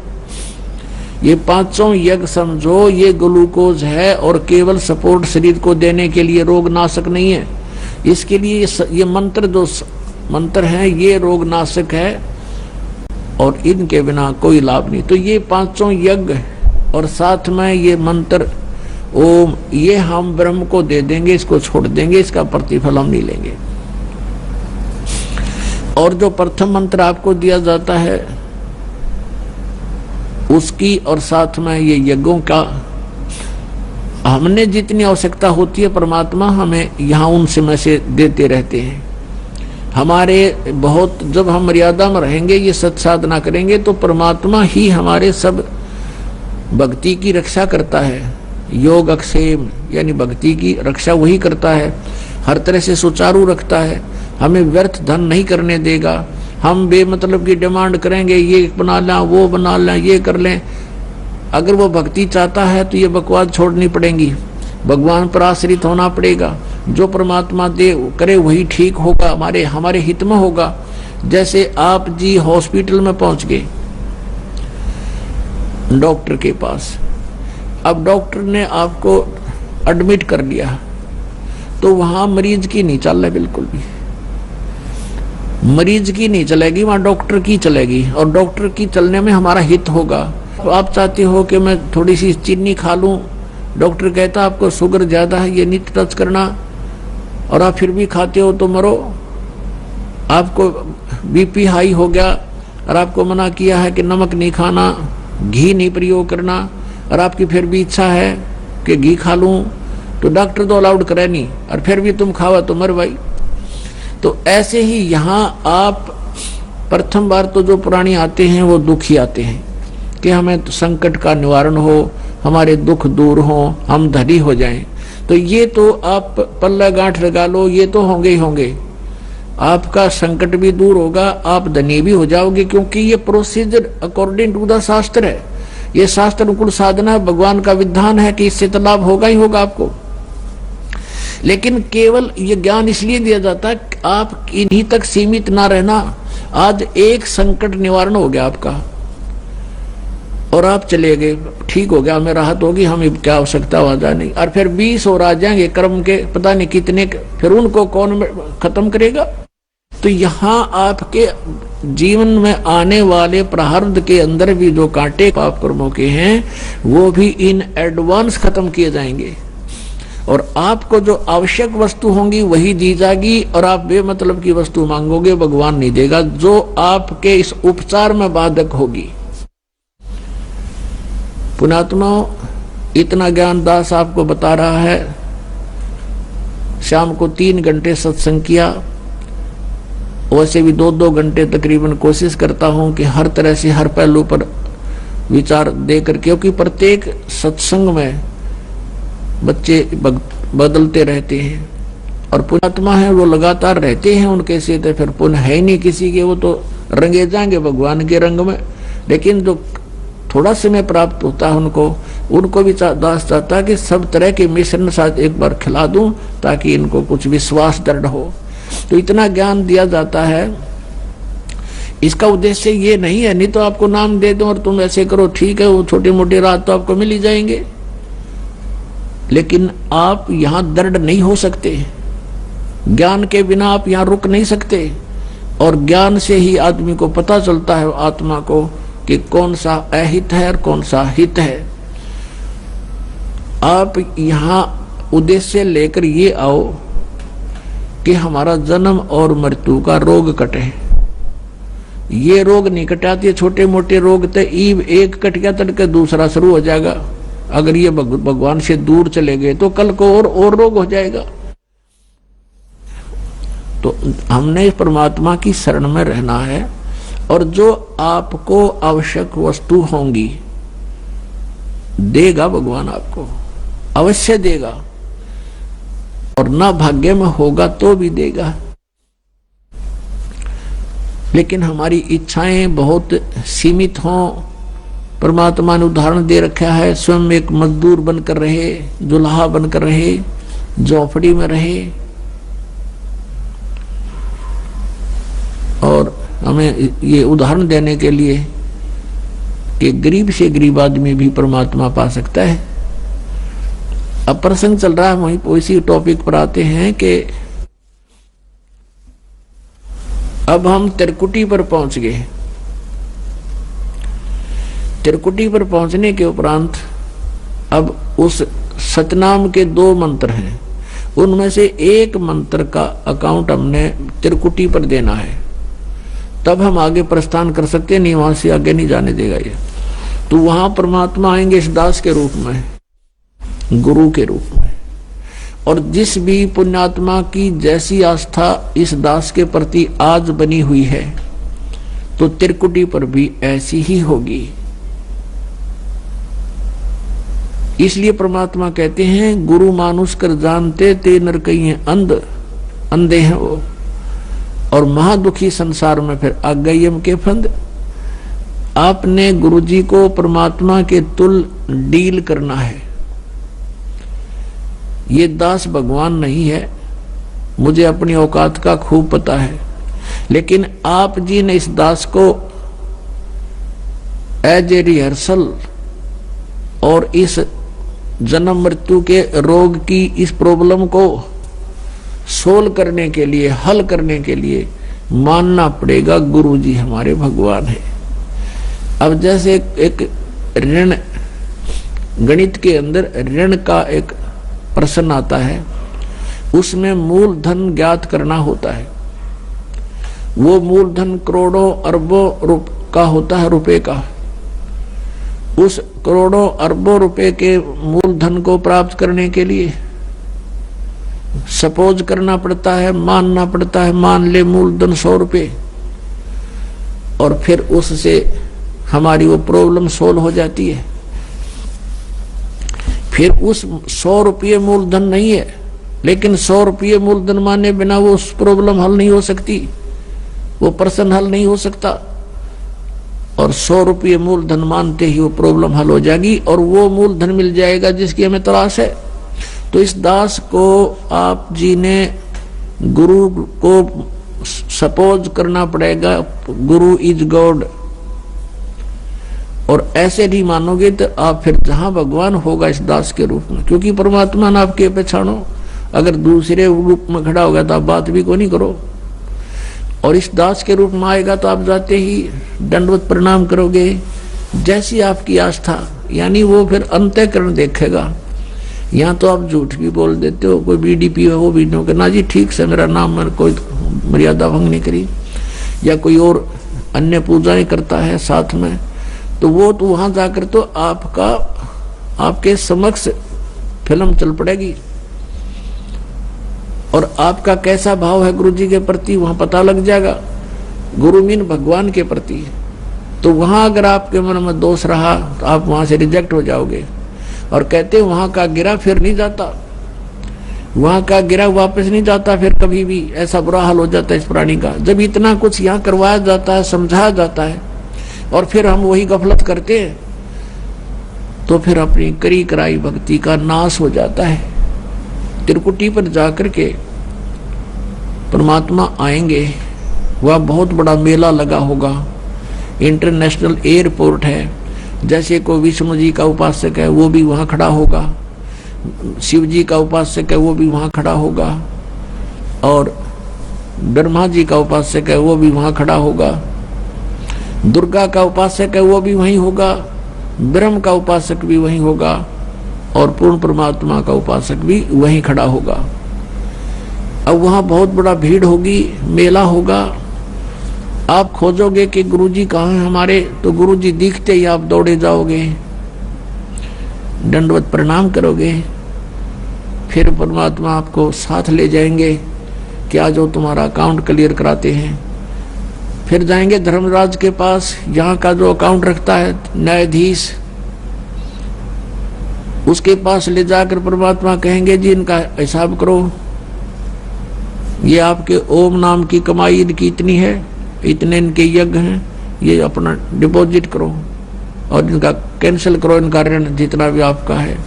ये पांचों यज्ञ समझो ये ग्लूकोज है और केवल सपोर्ट शरीर को देने के लिए, रोग नाशक नहीं है। इसके लिए ये मंत्र जो मंत्र है ये रोग नाशक है और इनके बिना कोई लाभ नहीं। तो ये पांचों यज्ञ और साथ में ये मंत्र ओम, ये हम ब्रह्म को दे देंगे, इसको छोड़ देंगे, इसका प्रतिफल हम नहीं लेंगे। और जो प्रथम मंत्र आपको दिया जाता है उसकी और साथ में ये यज्ञों का हमने जितनी आवश्यकता होती है परमात्मा हमें यहाँ उनसे में से देते रहते हैं। हमारे बहुत जब हम मर्यादा में रहेंगे, ये सत्साधना करेंगे तो परमात्मा ही हमारे सब भक्ति की रक्षा करता है। योग अक्षेम यानी भक्ति की रक्षा वही करता है, हर तरह से सुचारू रखता है, हमें व्यर्थ धन नहीं करने देगा। हम बेमतलब की डिमांड करेंगे, ये बना लें, वो बना लें, ये कर लें। अगर वो भक्ति चाहता है तो ये बकवास छोड़नी पड़ेगी, भगवान पर आश्रित होना पड़ेगा। जो परमात्मा दे करे वही ठीक होगा, हमारे हित में होगा। जैसे आप जी हॉस्पिटल में पहुंच गए डॉक्टर के पास, अब डॉक्टर ने आपको एडमिट कर लिया तो वहां मरीज की नहीं चल रही, बिल्कुल भी मरीज की नहीं चलेगी, वहां डॉक्टर की चलेगी। और डॉक्टर की चलने में हमारा हित होगा। आप चाहते हो कि मैं थोड़ी सी चीनी खा लूं, डॉक्टर कहता आपको शुगर ज्यादा है, ये नहीं टच करना, और आप फिर भी खाते हो तो मरो। आपको बीपी हाई हो गया और आपको मना किया है कि नमक नहीं खाना, घी नहीं प्रयोग करना, और आपकी फिर भी इच्छा है कि घी खा लूं, तो डॉक्टर तो अलाउड करे नहीं, और फिर भी तुम खावा तो मर भाई। तो ऐसे ही यहाँ आप प्रथम बार तो जो प्राणी आते हैं वो दुखी आते हैं कि हमें तो संकट का निवारण हो, हमारे दुख दूर हो, हम धनी हो जाएं। तो ये तो आप पल्ला गांठ लगा लो, ये तो होंगे ही होंगे। आपका संकट भी दूर होगा, आप धनी भी हो जाओगे, क्योंकि ये प्रोसीजर अकॉर्डिंग टू द शास्त्र है। ये शास्त्र अनुकूल साधना, भगवान का विधान है कि इससे तो लाभ होगा ही होगा आपको। लेकिन केवल ये ज्ञान इसलिए दिया जाता है आप इन्हीं तक सीमित ना रहना। आज एक संकट निवारण हो गया आपका और आप चले गए, ठीक हो गया, हमें राहत होगी, हमें क्या आवश्यकता वादा नहीं, और फिर 20 और आ जाएंगे कर्म के पता नहीं कितने, फिर उनको कौन खत्म करेगा। तो यहाँ आपके जीवन में आने वाले प्रारब्ध के अंदर भी जो कांटे पाप कर्मों के हैं वो भी इन एडवांस खत्म किए जाएंगे, और आपको जो आवश्यक वस्तु होंगी वही दी जाएगी, और आप बेमतलब की वस्तु मांगोगे भगवान नहीं देगा, जो आपके इस उपचार में बाधक होगी। पुणात्मा इतना ज्ञान दास आपको बता रहा है। शाम को 3 घंटे सत्संग किया, वैसे भी 2-2 घंटे तकरीबन कोशिश करता हूं कि हर तरह से हर पहलू पर विचार देकर, क्योंकि प्रत्येक सत्संग में बच्चे बदलते रहते हैं और पुण्यात्मा है वो लगातार रहते हैं उनके से, तो फिर पुण्य है ही नहीं किसी के, वो तो रंगे जाएंगे भगवान के रंग में। लेकिन जो थोड़ा समय प्राप्त होता है उनको भी दास चाहता है कि सब तरह के मिश्रण साथ एक बार खिला दूं ताकि इनको कुछ विश्वास दृढ़ हो। तो इतना ज्ञान दिया जाता है। इसका उद्देश्य ये नहीं है, नहीं तो आपको नाम दे दूं और तुम ऐसे करो, ठीक है, वो छोटे मोटे रात तो आपको मिल ही जाएंगे, लेकिन आप यहाँ दृढ़ नहीं हो सकते। ज्ञान के बिना आप यहाँ रुक नहीं सकते, और ज्ञान से ही आदमी को पता चलता है आत्मा को कि कौन सा अहित है और कौन सा हित है। आप यहाँ उद्देश्य लेकर ये आओ कि हमारा जन्म और मृत्यु का रोग कटे। ये रोग नहीं कटाते, छोटे मोटे रोग तो ईब एक कट गया तड़के दूसरा शुरू हो जाएगा। अगर ये भगवान से दूर चले गए तो कल को और रोग हो जाएगा। तो हमने परमात्मा की शरण में रहना है, और जो आपको आवश्यक वस्तु होंगी देगा भगवान, आपको अवश्य देगा, और ना भाग्य में होगा तो भी देगा। लेकिन हमारी इच्छाएं बहुत सीमित हों। परमात्मा ने उदाहरण दे रखा है, स्वयं एक मजदूर बनकर रहे, जुल्हा बनकर रहे, झोपड़ी में रहे, और हमें ये उदाहरण देने के लिए कि गरीब से गरीब आदमी भी परमात्मा पा सकता है। अब प्रसंग चल रहा है, वहीं उसी टॉपिक पर आते हैं कि अब हम त्रिकुटी पर पहुंच गए। त्रिकुटी पर पहुंचने के उपरांत अब उस सतनाम के 2 मंत्र हैं, उनमें से एक मंत्र का अकाउंट हमने त्रिकुटी पर देना है, तब हम आगे प्रस्थान कर सकते हैं, नहीं वहां से आगे नहीं जाने देगा ये। तो वहां परमात्मा आएंगे इस दास के रूप में, गुरु के रूप में, और जिस भी पुण्यात्मा की जैसी आस्था इस दास के प्रति आज बनी हुई है, तो त्रिकुटी पर भी ऐसी ही होगी। इसलिए परमात्मा कहते हैं, गुरु मानुष कर जानते ते नर कई अंधे हैं वो, और महादुखी संसार में फिर अगयम के फंद। आपने गुरुजी को परमात्मा के तुल डील करना है। ये दास भगवान नहीं है, मुझे अपनी औकात का खूब पता है, लेकिन आप जी ने इस दास को एज ए रिहर्सल और इस जन्म मृत्यु के रोग की इस प्रॉब्लम को सोल्व करने के लिए, हल करने के लिए मानना पड़ेगा गुरु जी हमारे भगवान है। अब जैसे एक ऋण, गणित के अंदर ऋण का एक प्रश्न आता है, उसमें मूलधन ज्ञात करना होता है। वो मूलधन करोड़ों अरबों का होता है, रुपए का। उस करोड़ों अरबों रुपए के मूलधन को प्राप्त करने के लिए सपोज करना पड़ता है, मानना पड़ता है, मान ले मूलधन 100 रुपए, और फिर उससे हमारी वो प्रॉब्लम सोल्व हो जाती है। फिर उस 100 रुपये मूलधन नहीं है, लेकिन 100 रुपये मूलधन माने बिना वो उस प्रॉब्लम हल नहीं हो सकती, वो प्रश्न हल नहीं हो सकता। और 100 रुपये मूलधन मानते ही वो प्रॉब्लम हल हो जाएगी, और वो मूलधन मिल जाएगा जिसकी हमें तलाश है। तो इस दास को आप जी ने गुरु को सपोज करना पड़ेगा, गुरु इज गॉड, और ऐसे नहीं मानोगे तो आप फिर जहां भगवान होगा इस दास के रूप में, क्योंकि परमात्मा ने आपके पहचानो। अगर दूसरे रूप में खड़ा होगा तो आप बात भी को नहीं करो, और इस दास के रूप में आएगा तो आप जाते ही दंडवत प्रणाम करोगे, जैसी आपकी आस्था, यानी वो फिर अंतःकरण देखेगा। यहाँ तो आप झूठ भी बोल देते हो, कोई बीडीपी हो वो भी नहीं होगा ना जी, ठीक से मेरा नाम, मैंने कोई मर्यादा भंग नहीं करी, या कोई और अन्य पूजाएं करता है साथ में, तो वो तो वहां जाकर तो आपके समक्ष फिल्म चल पड़ेगी, और आपका कैसा भाव है गुरु जी के प्रति वहां पता लग जाएगा। गुरु मीन भगवान के प्रति। तो वहां अगर आपके मन में दोष रहा तो आप वहां से रिजेक्ट हो जाओगे। और कहते वहां का गिरा फिर नहीं जाता, वहां का गिरा वापस नहीं जाता फिर कभी भी। ऐसा बुरा हाल हो जाता है इस प्राणी का, जब इतना कुछ यहाँ करवाया जाता है, समझाया जाता है, और फिर हम वही गफलत करते हैं, तो फिर अपनी करी कराई भक्ति का नाश हो जाता है। त्रिकुटी पर जाकर के परमात्मा आएंगे, वह बहुत बड़ा मेला लगा होगा, इंटरनेशनल एयरपोर्ट है, जैसे को विष्णु जी का उपासक है वो भी वहां खड़ा होगा, शिव जी का उपासक है वो भी वहां खड़ा होगा, और ब्रह्मा जी का उपासक है वो भी वहां खड़ा होगा, दुर्गा का उपासक है वो भी वहीं होगा, ब्रह्म का उपासक भी वहीं होगा, और पूर्ण परमात्मा का उपासक भी वहीं खड़ा होगा। अब वहां बहुत बड़ा भीड़ होगी, मेला होगा। आप खोजोगे कि गुरुजी कहाँ हैं हमारे, तो गुरुजी दिखते ही आप दौड़े जाओगे, दंडवत प्रणाम करोगे, फिर परमात्मा आपको साथ ले जाएंगे कि आज वो तुम्हारा अकाउंट क्लियर कराते हैं। फिर जाएंगे धर्मराज के पास, यहाँ का जो अकाउंट रखता है न्यायाधीश, उसके पास ले जाकर परमात्मा कहेंगे जी इनका हिसाब करो, ये आपके ओम नाम की कमाई इनकी इतनी है, इतने इनके यज्ञ हैं, ये अपना डिपॉजिट करो और इनका कैंसिल करो, इनका ऋण जितना भी आपका है।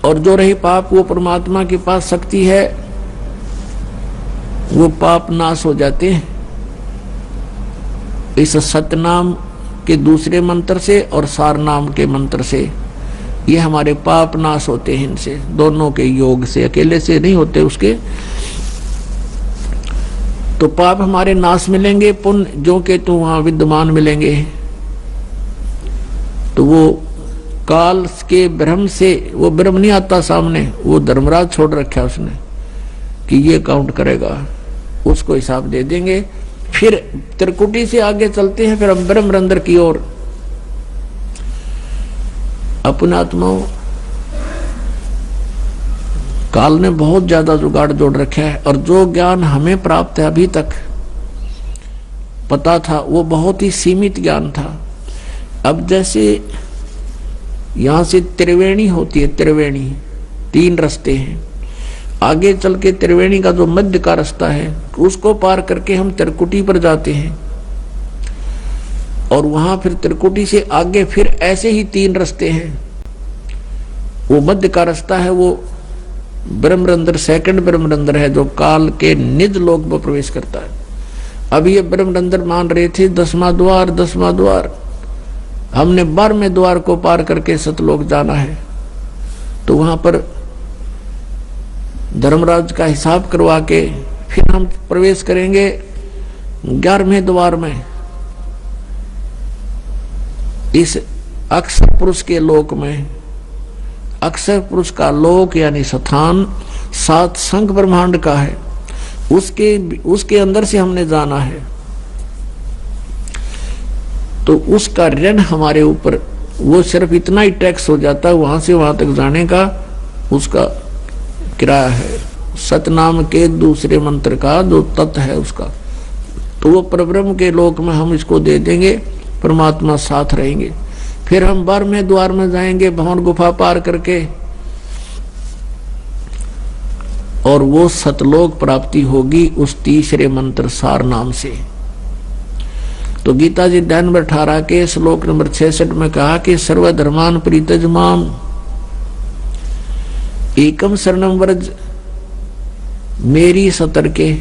और जो रही पाप, वो परमात्मा के पास शक्ति है, वो पाप नाश हो जाते हैं इस सतनाम के दूसरे मंत्र से और सार नाम के मंत्र से। ये हमारे पाप नाश होते हैं इनसे, दोनों के योग से, अकेले से नहीं होते उसके। तो पाप हमारे नाश मिलेंगे, पुण्य जो के तो वहां विद्यमान मिलेंगे। तो वो काल के भ्रम से, वो भ्रम नहीं आता सामने, वो धर्मराज छोड़ रखा उसने कि ये काउंट करेगा, उसको हिसाब दे देंगे। फिर त्रिकुटी से आगे चलते हैं, फिर हम ब्रह्म रंध्र की ओर। अपने आत्माओं, काल ने बहुत ज्यादा जुगाड़ जोड़ रखा है, और जो ज्ञान हमें प्राप्त है अभी तक पता था, वो बहुत ही सीमित ज्ञान था। अब जैसे यहां से त्रिवेणी होती है, त्रिवेणी 3 रास्ते हैं, आगे चल के त्रिवेणी का जो मध्य का रास्ता है उसको पार करके हम त्रिकुटी पर जाते हैं, और वहां फिर त्रिकुटी से आगे फिर ऐसे ही 3 रास्ते हैं। वो मध्य का रास्ता है, वो ब्रह्मरंध्र, सेकंड ब्रह्मरंध्र है, जो काल के निज लोक में प्रवेश करता है। अब ये ब्रह्मरंध्र मान रहे थे 10वां द्वार, 10वां द्वार, हमने 12वें द्वार को पार करके सतलोक जाना है। तो वहां पर धर्मराज का हिसाब करवा के फिर हम प्रवेश करेंगे 11वें द्वार में, इस अक्षर पुरुष के लोक में। अक्षर पुरुष का लोक यानी स्थान 7 संख ब्रह्मांड का है, उसके अंदर से हमने जाना है। तो उसका ऋण हमारे ऊपर, वो सिर्फ इतना ही टैक्स हो जाता है वहां से वहां तक जाने का, उसका किराया है सतनाम के दूसरे मंत्र का जो तत्व है उसका। तो वो परब्रह्म के लोक में हम इसको दे देंगे, परमात्मा साथ रहेंगे। फिर हम 12वें द्वार में जाएंगे, भवन गुफा पार करके, और वो सतलोक प्राप्ति होगी उस तीसरे मंत्र सार नाम से। तो गीता जी अध्याय नंबर 18 के श्लोक नंबर 66 में कहा कि सर्वधर्मान परित्यज माम एकम शरणम व्रज, मेरी सतर्के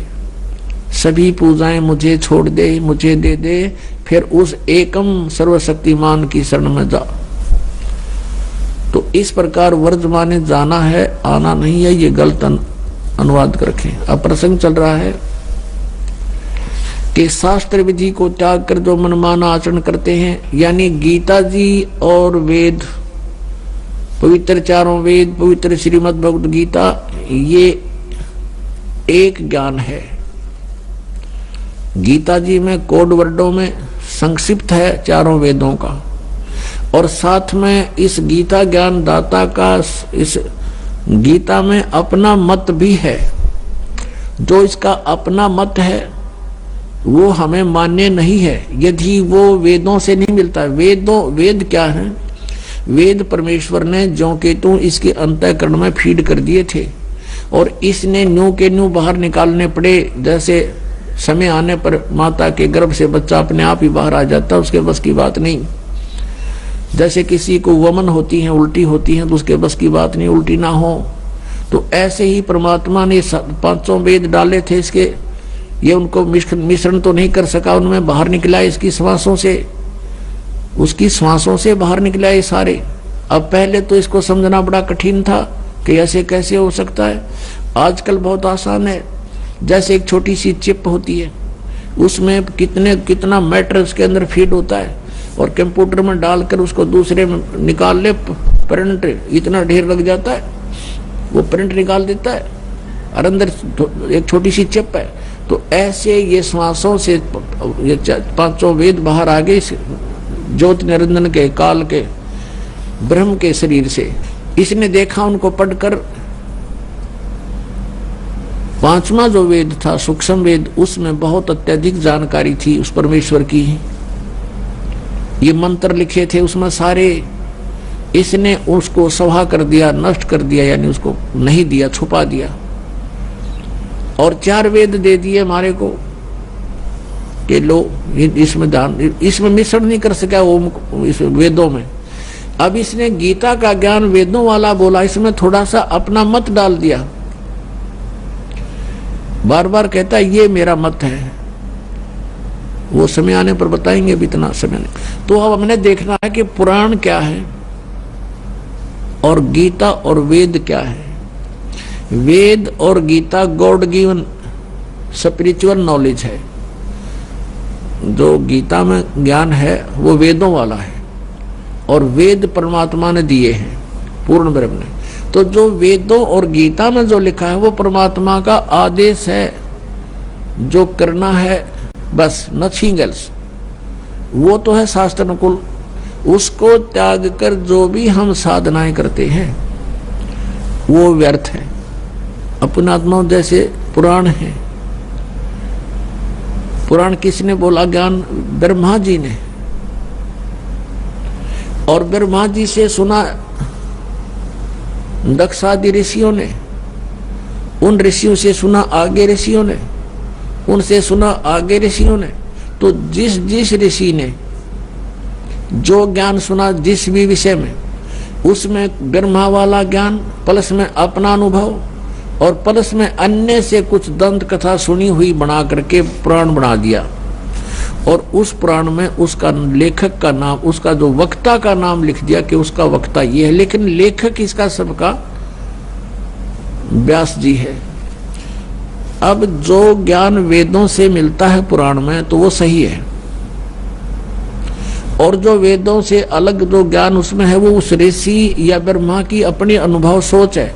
सभी पूजाएं मुझे छोड़ दे, मुझे दे दे, फिर उस एकम सर्वशक्तिमान की शरण में जा। तो इस प्रकार व्रज माने जाना है, आना नहीं है, ये गलत अनुवाद कर रखें। अब प्रसंग चल रहा है कि शास्त्र विधि को त्याग कर जो मनमाना आचरण करते हैं, यानी गीता जी और वेद, पवित्र 4 वेद, पवित्र श्रीमद् भगवद गीता, ये एक ज्ञान है। गीता जी में कोड वर्डों में संक्षिप्त है 4 वेदों का, और साथ में इस गीता ज्ञान दाता का इस गीता में अपना मत भी है। जो इसका अपना मत है वो हमें मान्य नहीं है यदि वो वेदों से नहीं मिलता। वेद क्या है? वेद परमेश्वर ने ज्यों के त्यों इसके अंतःकरण में फीड कर दिए थे, और इसने न्यू के न्यू बाहर निकालने पड़े। जैसे समय आने पर माता के गर्भ से बच्चा अपने आप ही बाहर आ जाता, उसके बस की बात नहीं। जैसे किसी को वमन होती है, उल्टी होती है, तो उसके बस की बात नहीं उल्टी ना हो। तो ऐसे ही परमात्मा ने 5 वेद डाले थे इसके, ये उनको मिश्रण तो नहीं कर सका, उनमें बाहर निकला इसकी श्वासों से, उसकी श्वासों से बाहर निकला ये सारे। अब पहले तो इसको समझना बड़ा कठिन था कि ऐसे कैसे हो सकता है। आजकल बहुत आसान है। जैसे एक छोटी सी चिप होती है, उसमें कितना मैटर उसके अंदर फीड होता है, और कंप्यूटर में डालकर उसको दूसरे में निकाल ले, प्रिंट इतना ढेर लग जाता है, वो प्रिंट निकाल देता है, और अंदर एक छोटी सी चिप है। तो ऐसे ये श्वासों से ये 5 वेद बाहर आ गए ज्योति निरंजन के, काल के, ब्रह्म के शरीर से। इसने देखा उनको पढ़कर, 5वां जो वेद था सूक्ष्म वेद, उसमें बहुत अत्यधिक जानकारी थी उस परमेश्वर की। ये मंत्र लिखे थे उसमें सारे, इसने उसको सभा कर दिया, नष्ट कर दिया, यानी उसको नहीं दिया, छुपा दिया, और 4 वेद दे दिए हमारे को। कि लो इसमें ध्यान, इसमें मिश्रण नहीं कर सका वो इस वेदों में। अब इसने गीता का ज्ञान वेदों वाला बोला, इसमें थोड़ा सा अपना मत डाल दिया, बार बार कहता है ये मेरा मत है। वो समय आने पर बताएंगे, भी इतना समय नहीं। तो अब हमने देखना है कि पुराण क्या है और गीता और वेद क्या है। वेद और Gita God given spiritual knowledge है। जो गीता में ज्ञान है वो वेदों वाला है और वेद परमात्मा ने दिए हैं, पूर्ण ब्रह्म ने। तो जो वेदों और गीता में जो लिखा है वो परमात्मा का आदेश है, जो करना है बस, नथिंग एल्स। वो तो है शास्त्र अनुकूल। उसको त्याग कर जो भी हम साधनाएं करते हैं वो व्यर्थ है। अपना आत्मा जैसे पुराण है, पुराण किसने बोला? ज्ञान ब्रह्मा जी ने। और ब्रह्मा जी से सुना दक्षादि ऋषियों ने, उन ऋषियों से सुना आगे ऋषियों ने, उनसे सुना आगे ऋषियों ने। तो जिस जिस ऋषि ने जो ज्ञान सुना जिस भी विषय में, उसमें ब्रह्मा वाला ज्ञान प्लस में अपना अनुभव और प्लस में अन्य से कुछ दंत कथा सुनी हुई बना करके पुराण बना दिया। और उस पुराण में उसका लेखक का नाम, उसका जो वक्ता का नाम लिख दिया कि उसका वक्ता ये है, लेकिन लेखक इसका सबका व्यास जी है। अब जो ज्ञान वेदों से मिलता है पुराण में तो वो सही है, और जो वेदों से अलग जो ज्ञान उसमें है वो उस ऋषि या ब्रह्मा की अपनी अनुभव सोच है,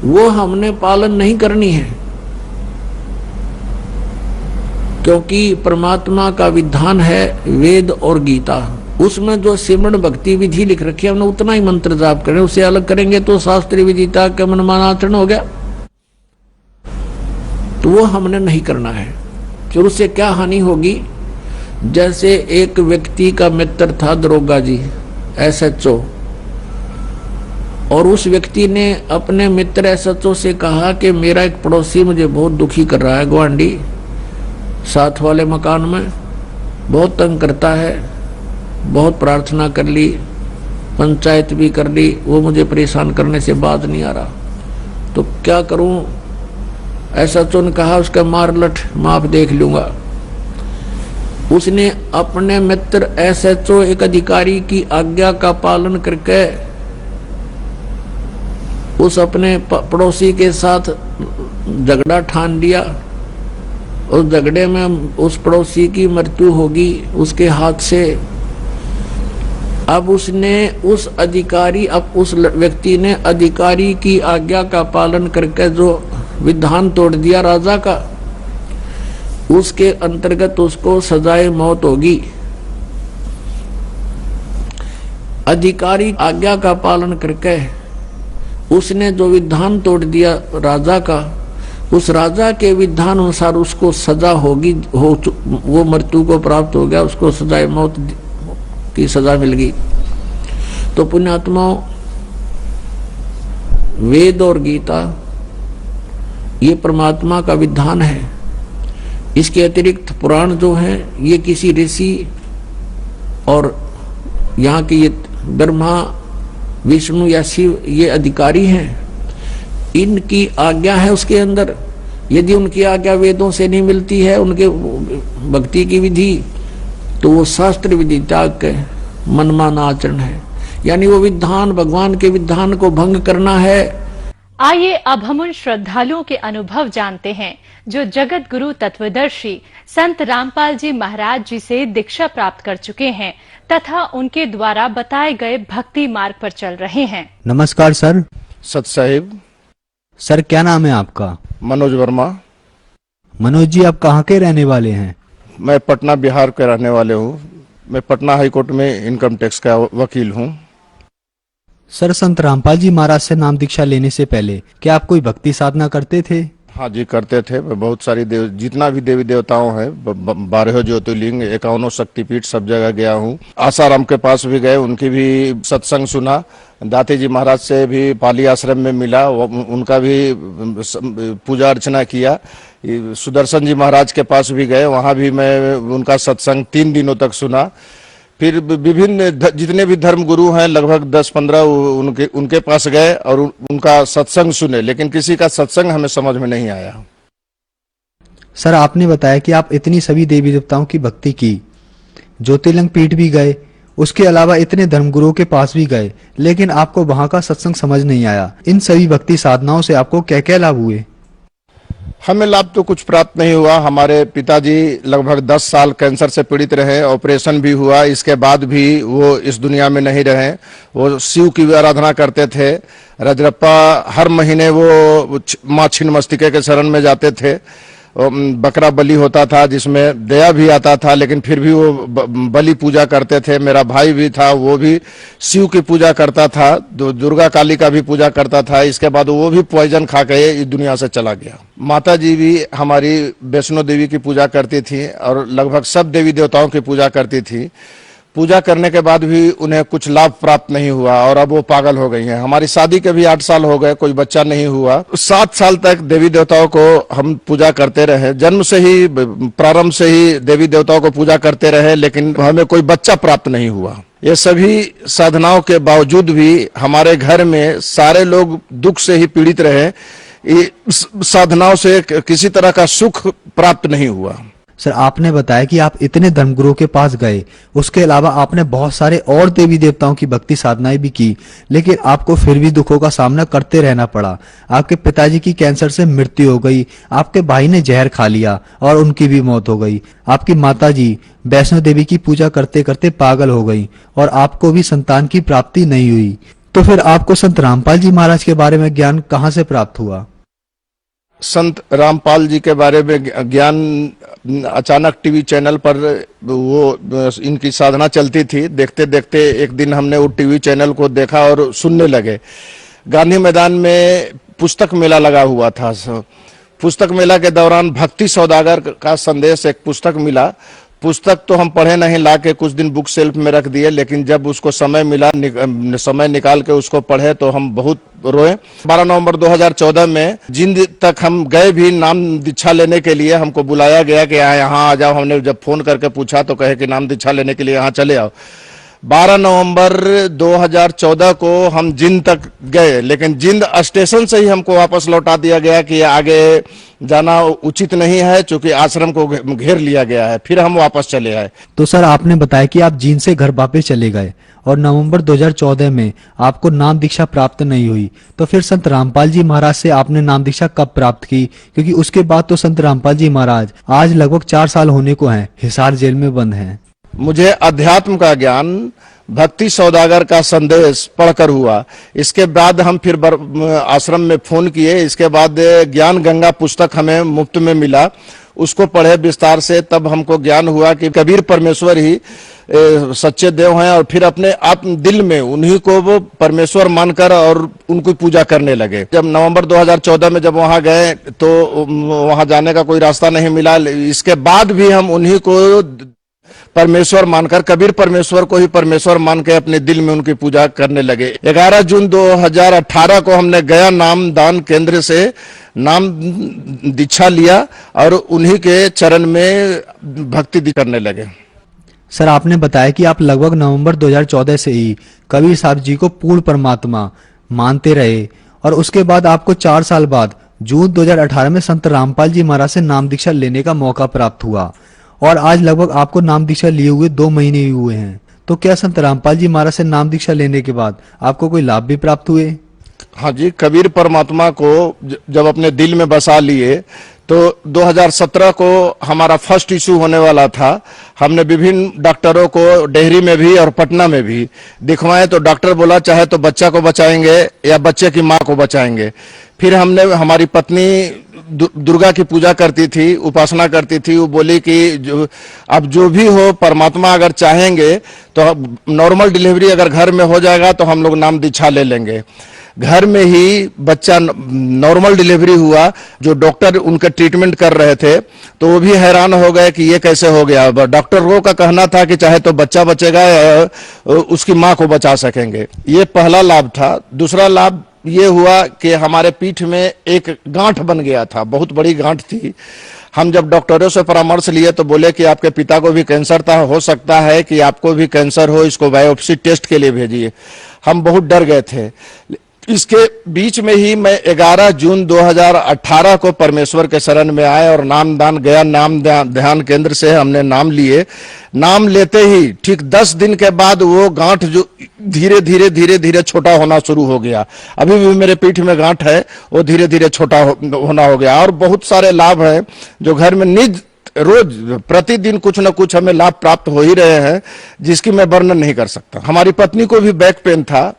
वो हमने पालन नहीं करनी है। क्योंकि परमात्मा का विधान है वेद और गीता, उसमें जो सिमरण भक्ति विधि लिख रखी है हमने उतना ही मंत्र जाप करें, उससे अलग करेंगे तो शास्त्रीय विदिता का मनमानाचरण हो गया, तो वो हमने नहीं करना है। फिर उससे क्या हानि होगी? जैसे एक व्यक्ति का मित्र था दरोगा जी, SHO, और उस व्यक्ति ने अपने मित्र SHO से कहा कि मेरा एक पड़ोसी मुझे बहुत दुखी कर रहा है, ग्वांडी साथ वाले मकान में बहुत तंग करता है, बहुत प्रार्थना कर ली, पंचायत भी कर ली, वो मुझे परेशान करने से बाज नहीं आ रहा, तो क्या करूं? SHO ने कहा उसका मार लठ, माफ देख लूंगा। उसने अपने मित्र SHO एक अधिकारी की आज्ञा का पालन करके उस अपने पड़ोसी के साथ झगड़ा ठान लिया। उस झगड़े में उस पड़ोसी की मृत्यु होगी उसके हाथ से। अब उसने उस अधिकारी, अब उस व्यक्ति ने अधिकारी की आज्ञा का पालन करके जो विधान तोड़ दिया राजा का, उसके अंतर्गत उसको सजाए मौत होगी। अधिकारी आज्ञा का पालन करके उसने जो विधान तोड़ दिया राजा का, उस राजा के विधान अनुसार उसको सजा होगी, वो मृत्यु को प्राप्त हो गया, उसको सजाए मौत की सजा मिल गई। तो पुण्यात्माओं, वेद और गीता ये परमात्मा का विधान है। इसके अतिरिक्त पुराण जो है ये किसी ऋषि और यहाँ के ये ब्रह्मा विष्णु या शिव ये अधिकारी हैं, इनकी आज्ञा है उसके अंदर। यदि उनकी आज्ञा वेदों से नहीं मिलती है, उनके भक्ति की विधि, तो वो शास्त्र विधि त्याग के मनमाना आचरण है, यानी वो विधान भगवान के विधान को भंग करना है। आइए अब हम उन श्रद्धालुओं के अनुभव जानते हैं जो जगत गुरु तत्वदर्शी संत रामपाल जी महाराज जी से दीक्षा प्राप्त कर चुके हैं तथा उनके द्वारा बताए गए भक्ति मार्ग पर चल रहे हैं। नमस्कार सर। सत साहिब। सर क्या नाम है आपका? मनोज वर्मा। मनोज जी, आप कहाँ के रहने वाले हैं? मैं पटना बिहार के रहने वाले हूँ। मैं पटना हाई कोर्ट में इनकम टैक्स का वकील हूँ। सर, संत रामपाल जी महाराज से नाम दीक्षा लेने से पहले क्या आप कोई भक्ति साधना करते थे? हाँ जी, करते थे। बहुत सारी जितना भी देवी देवताओं हैं, 12 ज्योतिर्लिंग, 51 शक्तिपीठ, सब जगह गया हूँ। आसाराम के पास भी गए, उनकी भी सत्संग सुना। दाती जी महाराज से भी पाली आश्रम में मिला, उनका भी पूजा अर्चना किया। सुदर्शन जी महाराज के पास भी गए, वहां भी मैं उनका सत्संग 3 दिनों तक सुना। फिर विभिन्न जितने भी धर्म गुरु हैं, लगभग 10-15 उनके पास गए और उनका सत्संग सुने, लेकिन किसी का सत्संग हमें समझ में नहीं आया। सर आपने बताया कि आप इतनी सभी देवी देवताओं की भक्ति की, ज्योतिर्लिंग पीठ भी गए, उसके अलावा इतने धर्मगुरुओं के पास भी गए, लेकिन आपको वहां का सत्संग समझ नहीं आया। इन सभी भक्ति साधनाओं से आपको क्या क्या लाभ हुए? हमें लाभ तो कुछ प्राप्त नहीं हुआ। हमारे पिताजी लगभग 10 साल कैंसर से पीड़ित रहे, ऑपरेशन भी हुआ, इसके बाद भी वो इस दुनिया में नहीं रहे। वो शिव की भी आराधना करते थे। रजरप्पा हर महीने वो माँ छिन्नमस्तिके के शरण में जाते थे। बकरा बलि होता था जिसमें दया भी आता था, लेकिन फिर भी वो बलि पूजा करते थे। मेरा भाई भी था, वो भी शिव की पूजा करता था, दुर्गा काली का भी पूजा करता था। इसके बाद वो भी पॉइजन खा के इस दुनिया से चला गया। माता जी भी हमारी वैष्णो देवी की पूजा करती थी और लगभग सब देवी देवताओं की पूजा करती थी। पूजा करने के बाद भी उन्हें कुछ लाभ प्राप्त नहीं हुआ और अब वो पागल हो गई हैं। हमारी शादी के भी 8 साल हो गए, कोई बच्चा नहीं हुआ। 7 साल तक देवी देवताओं को हम पूजा करते रहे, जन्म से ही, प्रारंभ से ही देवी देवताओं को पूजा करते रहे, लेकिन हमें कोई बच्चा प्राप्त नहीं हुआ। ये सभी साधनाओं के बावजूद भी हमारे घर में सारे लोग दुख से ही पीड़ित रहे। ये साधनाओं से किसी तरह का सुख प्राप्त नहीं हुआ। सर आपने बताया कि आप इतने धर्मगुरुओं के पास गए, उसके अलावा आपने बहुत सारे और देवी देवताओं की भक्ति साधनाएं भी की, लेकिन आपको फिर भी दुखों का सामना करते रहना पड़ा। आपके पिताजी की कैंसर से मृत्यु हो गई, आपके भाई ने जहर खा लिया और उनकी भी मौत हो गई। आपकी माताजी वैष्णो देवी की पूजा करते करते पागल हो गई और आपको भी संतान की प्राप्ति नहीं हुई। तो फिर आपको संत रामपाल जी महाराज के बारे में ज्ञान कहाँ से प्राप्त हुआ? संत रामपाल जी के बारे में ज्ञान अचानक टीवी चैनल पर वो इनकी साधना चलती थी। देखते देखते एक दिन हमने वो टीवी चैनल को देखा और सुनने लगे। गांधी मैदान में पुस्तक मेला लगा हुआ था। पुस्तक मेला के दौरान भक्ति सौदागर का संदेश एक पुस्तक मिला। पुस्तक तो हम पढ़े नहीं, ला के कुछ दिन बुक शेल्फ में रख दिए, लेकिन जब उसको समय मिला, समय निकाल के उसको पढ़े तो हम बहुत रोए। 12 नवंबर 2014 में जिंद तक हम गए भी नाम दीक्षा लेने के लिए। हमको बुलाया गया कि यहाँ आ जाओ। हमने जब फोन करके पूछा तो कहे कि नाम दीक्षा लेने के लिए यहाँ चले आओ। 12 नवंबर 2014 को हम जिंद तक गए, लेकिन जिंद स्टेशन से ही हमको वापस लौटा दिया गया कि आगे जाना उचित नहीं है, चूंकि आश्रम को घेर लिया गया है। फिर हम वापस चले आए। तो सर आपने बताया कि आप जिंद से घर वापस चले गए और नवंबर 2014 में आपको नाम दीक्षा प्राप्त नहीं हुई। तो फिर संत रामपाल जी महाराज से आपने नाम दीक्षा कब प्राप्त की? क्योंकि उसके बाद तो संत रामपाल जी महाराज आज लगभग 4 साल होने को हैं, हिसार जेल में बंद हैं। मुझे अध्यात्म का ज्ञान भक्ति सौदागर का संदेश पढ़कर हुआ। इसके बाद हम फिर आश्रम में फोन किए। इसके बाद ज्ञान गंगा पुस्तक हमें मुफ्त में मिला, उसको पढ़े विस्तार से। तब हमको ज्ञान हुआ कि कबीर परमेश्वर ही सच्चे देव हैं, और फिर अपने आत्म दिल में उन्हीं को वो परमेश्वर मानकर और उनको पूजा करने लगे। जब नवंबर 2014 में जब वहां गए तो वहां जाने का कोई रास्ता नहीं मिला। इसके बाद भी हम उन्हीं को परमेश्वर मानकर, कबीर परमेश्वर को ही परमेश्वर मान के अपने दिल में उनकी पूजा करने लगे। 11 जून 2018 को हमने गया नाम दान केंद्र से नाम दीक्षा लिया और उन्हीं के चरण में भक्ति करने लगे। सर आपने बताया कि आप लगभग नवंबर 2014 से ही कबीर साहब जी को पूर्ण परमात्मा मानते रहे और उसके बाद आपको 4 साल बाद जून 2018 में संत रामपाल जी महाराज से नाम दीक्षा लेने का मौका प्राप्त हुआ और आज लगभग आपको नाम दीक्षा लिए हुए 2 महीने ही हुए हैं। तो क्या संत रामपाल जी महाराज से नाम दीक्षा लेने के बाद आपको कोई लाभ भी प्राप्त हुए? हाँ जी, कबीर परमात्मा को जब अपने दिल में बसा लिए तो 2017 को हमारा फर्स्ट इशू होने वाला था। हमने विभिन्न डॉक्टरों को डेहरी में भी और पटना में भी दिखवाए, तो डॉक्टर बोला चाहे तो बच्चा को बचाएंगे या बच्चे की माँ को बचाएंगे। फिर हमने, हमारी पत्नी दुर्गा की पूजा करती थी, उपासना करती थी, वो बोली कि अब जो भी हो परमात्मा अगर चाहेंगे तो नॉर्मल डिलीवरी अगर घर में हो जाएगा तो हम लोग नाम दीक्षा ले लेंगे। घर में ही बच्चा नॉर्मल डिलीवरी हुआ। जो डॉक्टर उनका ट्रीटमेंट कर रहे थे तो वो भी हैरान हो गए कि ये कैसे हो गया। डॉक्टरों का कहना था कि चाहे तो बच्चा बचेगा या उसकी मां को बचा सकेंगे। ये पहला लाभ था। दूसरा लाभ ये हुआ कि हमारे पीठ में एक गांठ बन गया था, बहुत बड़ी गांठ थी। हम जब डॉक्टरों से परामर्श लिए तो बोले कि आपके पिता को भी कैंसर था, हो सकता है कि आपको भी कैंसर हो, इसको बायोप्सी टेस्ट के लिए भेजिए। हम बहुत डर गए थे। इसके बीच में ही मैं 11 जून 2018 को परमेश्वर के शरण में आए और नामदान गया नाम ध्यान केंद्र से हमने नाम लिए। नाम लेते ही ठीक 10 दिन के बाद वो गांठ जो धीरे धीरे छोटा होना शुरू हो गया। अभी भी मेरे पीठ में गांठ है, वो धीरे धीरे छोटा होना हो गया। और बहुत सारे लाभ हैं जो घर में रोज प्रतिदिन कुछ न कुछ हमें लाभ प्राप्त हो ही रहे हैं, जिसकी मैं वर्णन नहीं कर सकता। हमारी पत्नी को भी बैक पेन था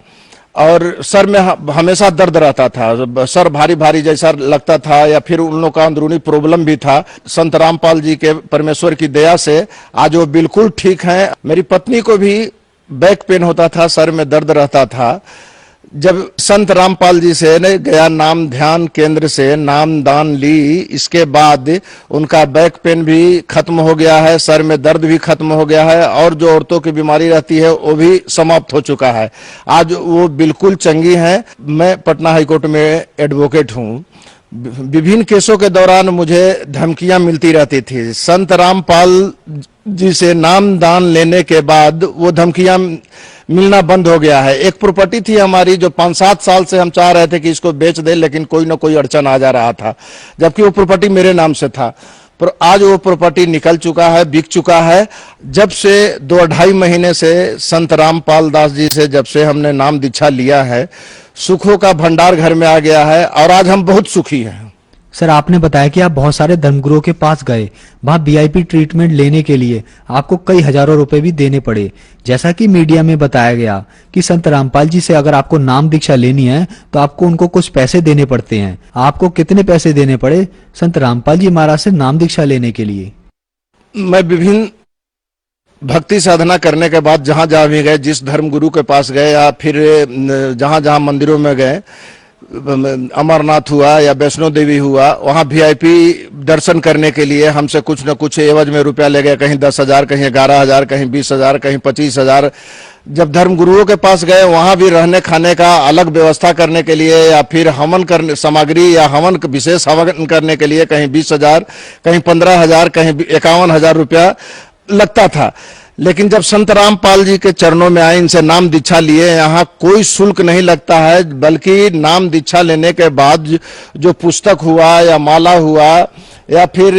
और सर में हमेशा दर्द रहता था, सर भारी भारी जैसा लगता था, या फिर उन लोगों का अंदरूनी प्रॉब्लम भी था। संत रामपाल जी के परमेश्वर की दया से आज वो बिल्कुल ठीक हैं। मेरी पत्नी को भी बैक पेन होता था, सर में दर्द रहता था। जब संत रामपाल जी से ने गया नाम ध्यान केंद्र से नाम दान ली, इसके बाद उनका बैक पेन भी खत्म हो गया है, सर में दर्द भी खत्म हो गया है, और जो औरतों की बीमारी रहती है वो भी समाप्त हो चुका है। आज वो बिल्कुल चंगी हैं। मैं पटना हाईकोर्ट में एडवोकेट हूँ। विभिन्न केसों के दौरान मुझे धमकियां मिलती रहती थी। संत रामपाल जी से नाम दान लेने के बाद वो धमकियां मिलना बंद हो गया है। एक प्रॉपर्टी थी हमारी जो 5-7 साल से हम चाह रहे थे कि इसको बेच दे, लेकिन कोई ना कोई अड़चन आ जा रहा था, जबकि वो प्रॉपर्टी मेरे नाम से था। पर आज वो प्रॉपर्टी निकल चुका है, बिक चुका है। जब से 2-2.5 महीने से संत रामपाल दास जी से जब से हमने नाम दीक्षा लिया है, सुखों का भंडार घर में आ गया है और आज हम बहुत सुखी हैं। सर, आपने बताया कि आप बहुत सारे धर्मगुरुओं के पास गए, वहां वीआईपी ट्रीटमेंट लेने के लिए आपको कई हजारों रुपए भी देने पड़े। जैसा कि मीडिया में बताया गया कि संत रामपाल जी से अगर आपको नाम दीक्षा लेनी है तो आपको उनको कुछ पैसे देने पड़ते हैं। आपको कितने पैसे देने पड़े संत रामपाल जी महाराज से नाम दीक्षा लेने के लिए? मैं विभिन्न भक्ति साधना करने के बाद जहां जहां भी गए, जिस धर्म गुरु के पास गए या फिर जहां जहां मंदिरों में गए, अमरनाथ हुआ या वैष्णो देवी हुआ, वहां वीआईपी दर्शन करने के लिए हमसे कुछ न कुछ एवज में रुपया ले गए। कहीं 10,000, कहीं 11,000, कहीं 20,000, कहीं 25,000। जब धर्म गुरुओं के पास गए वहां भी रहने खाने का अलग व्यवस्था करने के लिए या फिर हवन करने सामग्री या हवन विशेष हवन करने के लिए कहीं 20,000, कहीं 15,000, कहीं 51,000 रुपया लगता था। लेकिन जब संत रामपाल जी के चरणों में आए, इनसे नाम दीक्षा लिए, यहाँ कोई शुल्क नहीं लगता है, बल्कि नाम दीक्षा लेने के बाद जो पुस्तक हुआ या माला हुआ या फिर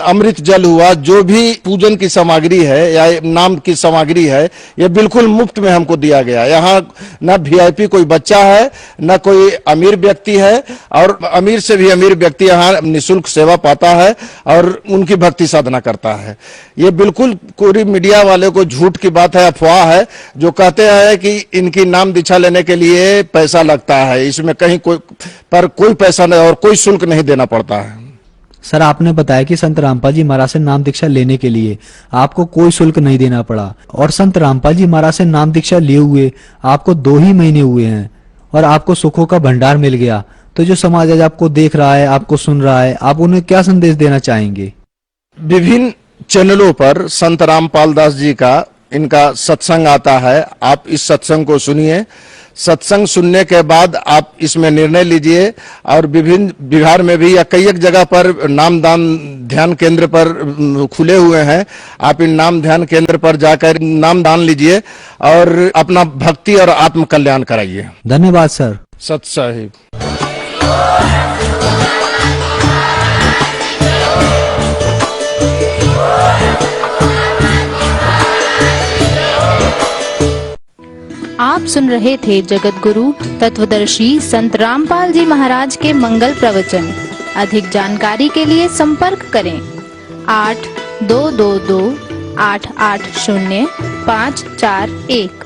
अमृत जल हुआ, जो भी पूजन की सामग्री है या नाम की सामग्री है, ये बिल्कुल मुफ्त में हमको दिया गया। यहाँ न वीआईपी कोई बच्चा है, न कोई अमीर व्यक्ति है, और अमीर से भी अमीर व्यक्ति यहाँ निःशुल्क सेवा पाता है और उनकी भक्ति साधना करता है। ये बिल्कुल पूरी मीडिया वाले को झूठ की बात है, अफवाह है, जो कहते हैं कि इनकी नाम दीक्षा लेने के लिए पैसा लगता है। इसमें कहीं कोई पैसा नहीं और कोई शुल्क नहीं देना पड़ता है। सर, आपने बताया कि संत रामपाल जी महाराज से नाम दीक्षा लेने के लिए आपको कोई शुल्क नहीं देना पड़ा, और संत रामपाल जी महाराज से नाम दीक्षा लिए हुए आपको 2 ही महीने हुए हैं और आपको सुखों का भंडार मिल गया। तो जो समाज आज आपको देख रहा है, आपको सुन रहा है, आप उन्हें क्या संदेश देना चाहेंगे? विभिन्न चैनलों पर संत रामपाल दास जी का इनका सत्संग आता है। आप इस सत्संग को सुनिए। सत्संग सुनने के बाद आप इसमें निर्णय लीजिए। और विभिन्न बिहार में भी या कई एक जगह पर नाम दान ध्यान केंद्र पर खुले हुए हैं। आप इन नाम ध्यान केंद्र पर जाकर नाम दान लीजिए और अपना भक्ति और आत्म कल्याण कराइए। धन्यवाद सर। सत साहिब। आप सुन रहे थे जगत गुरु तत्वदर्शी संत रामपाल जी महाराज के मंगल प्रवचन। अधिक जानकारी के लिए संपर्क करें 8222 880 541।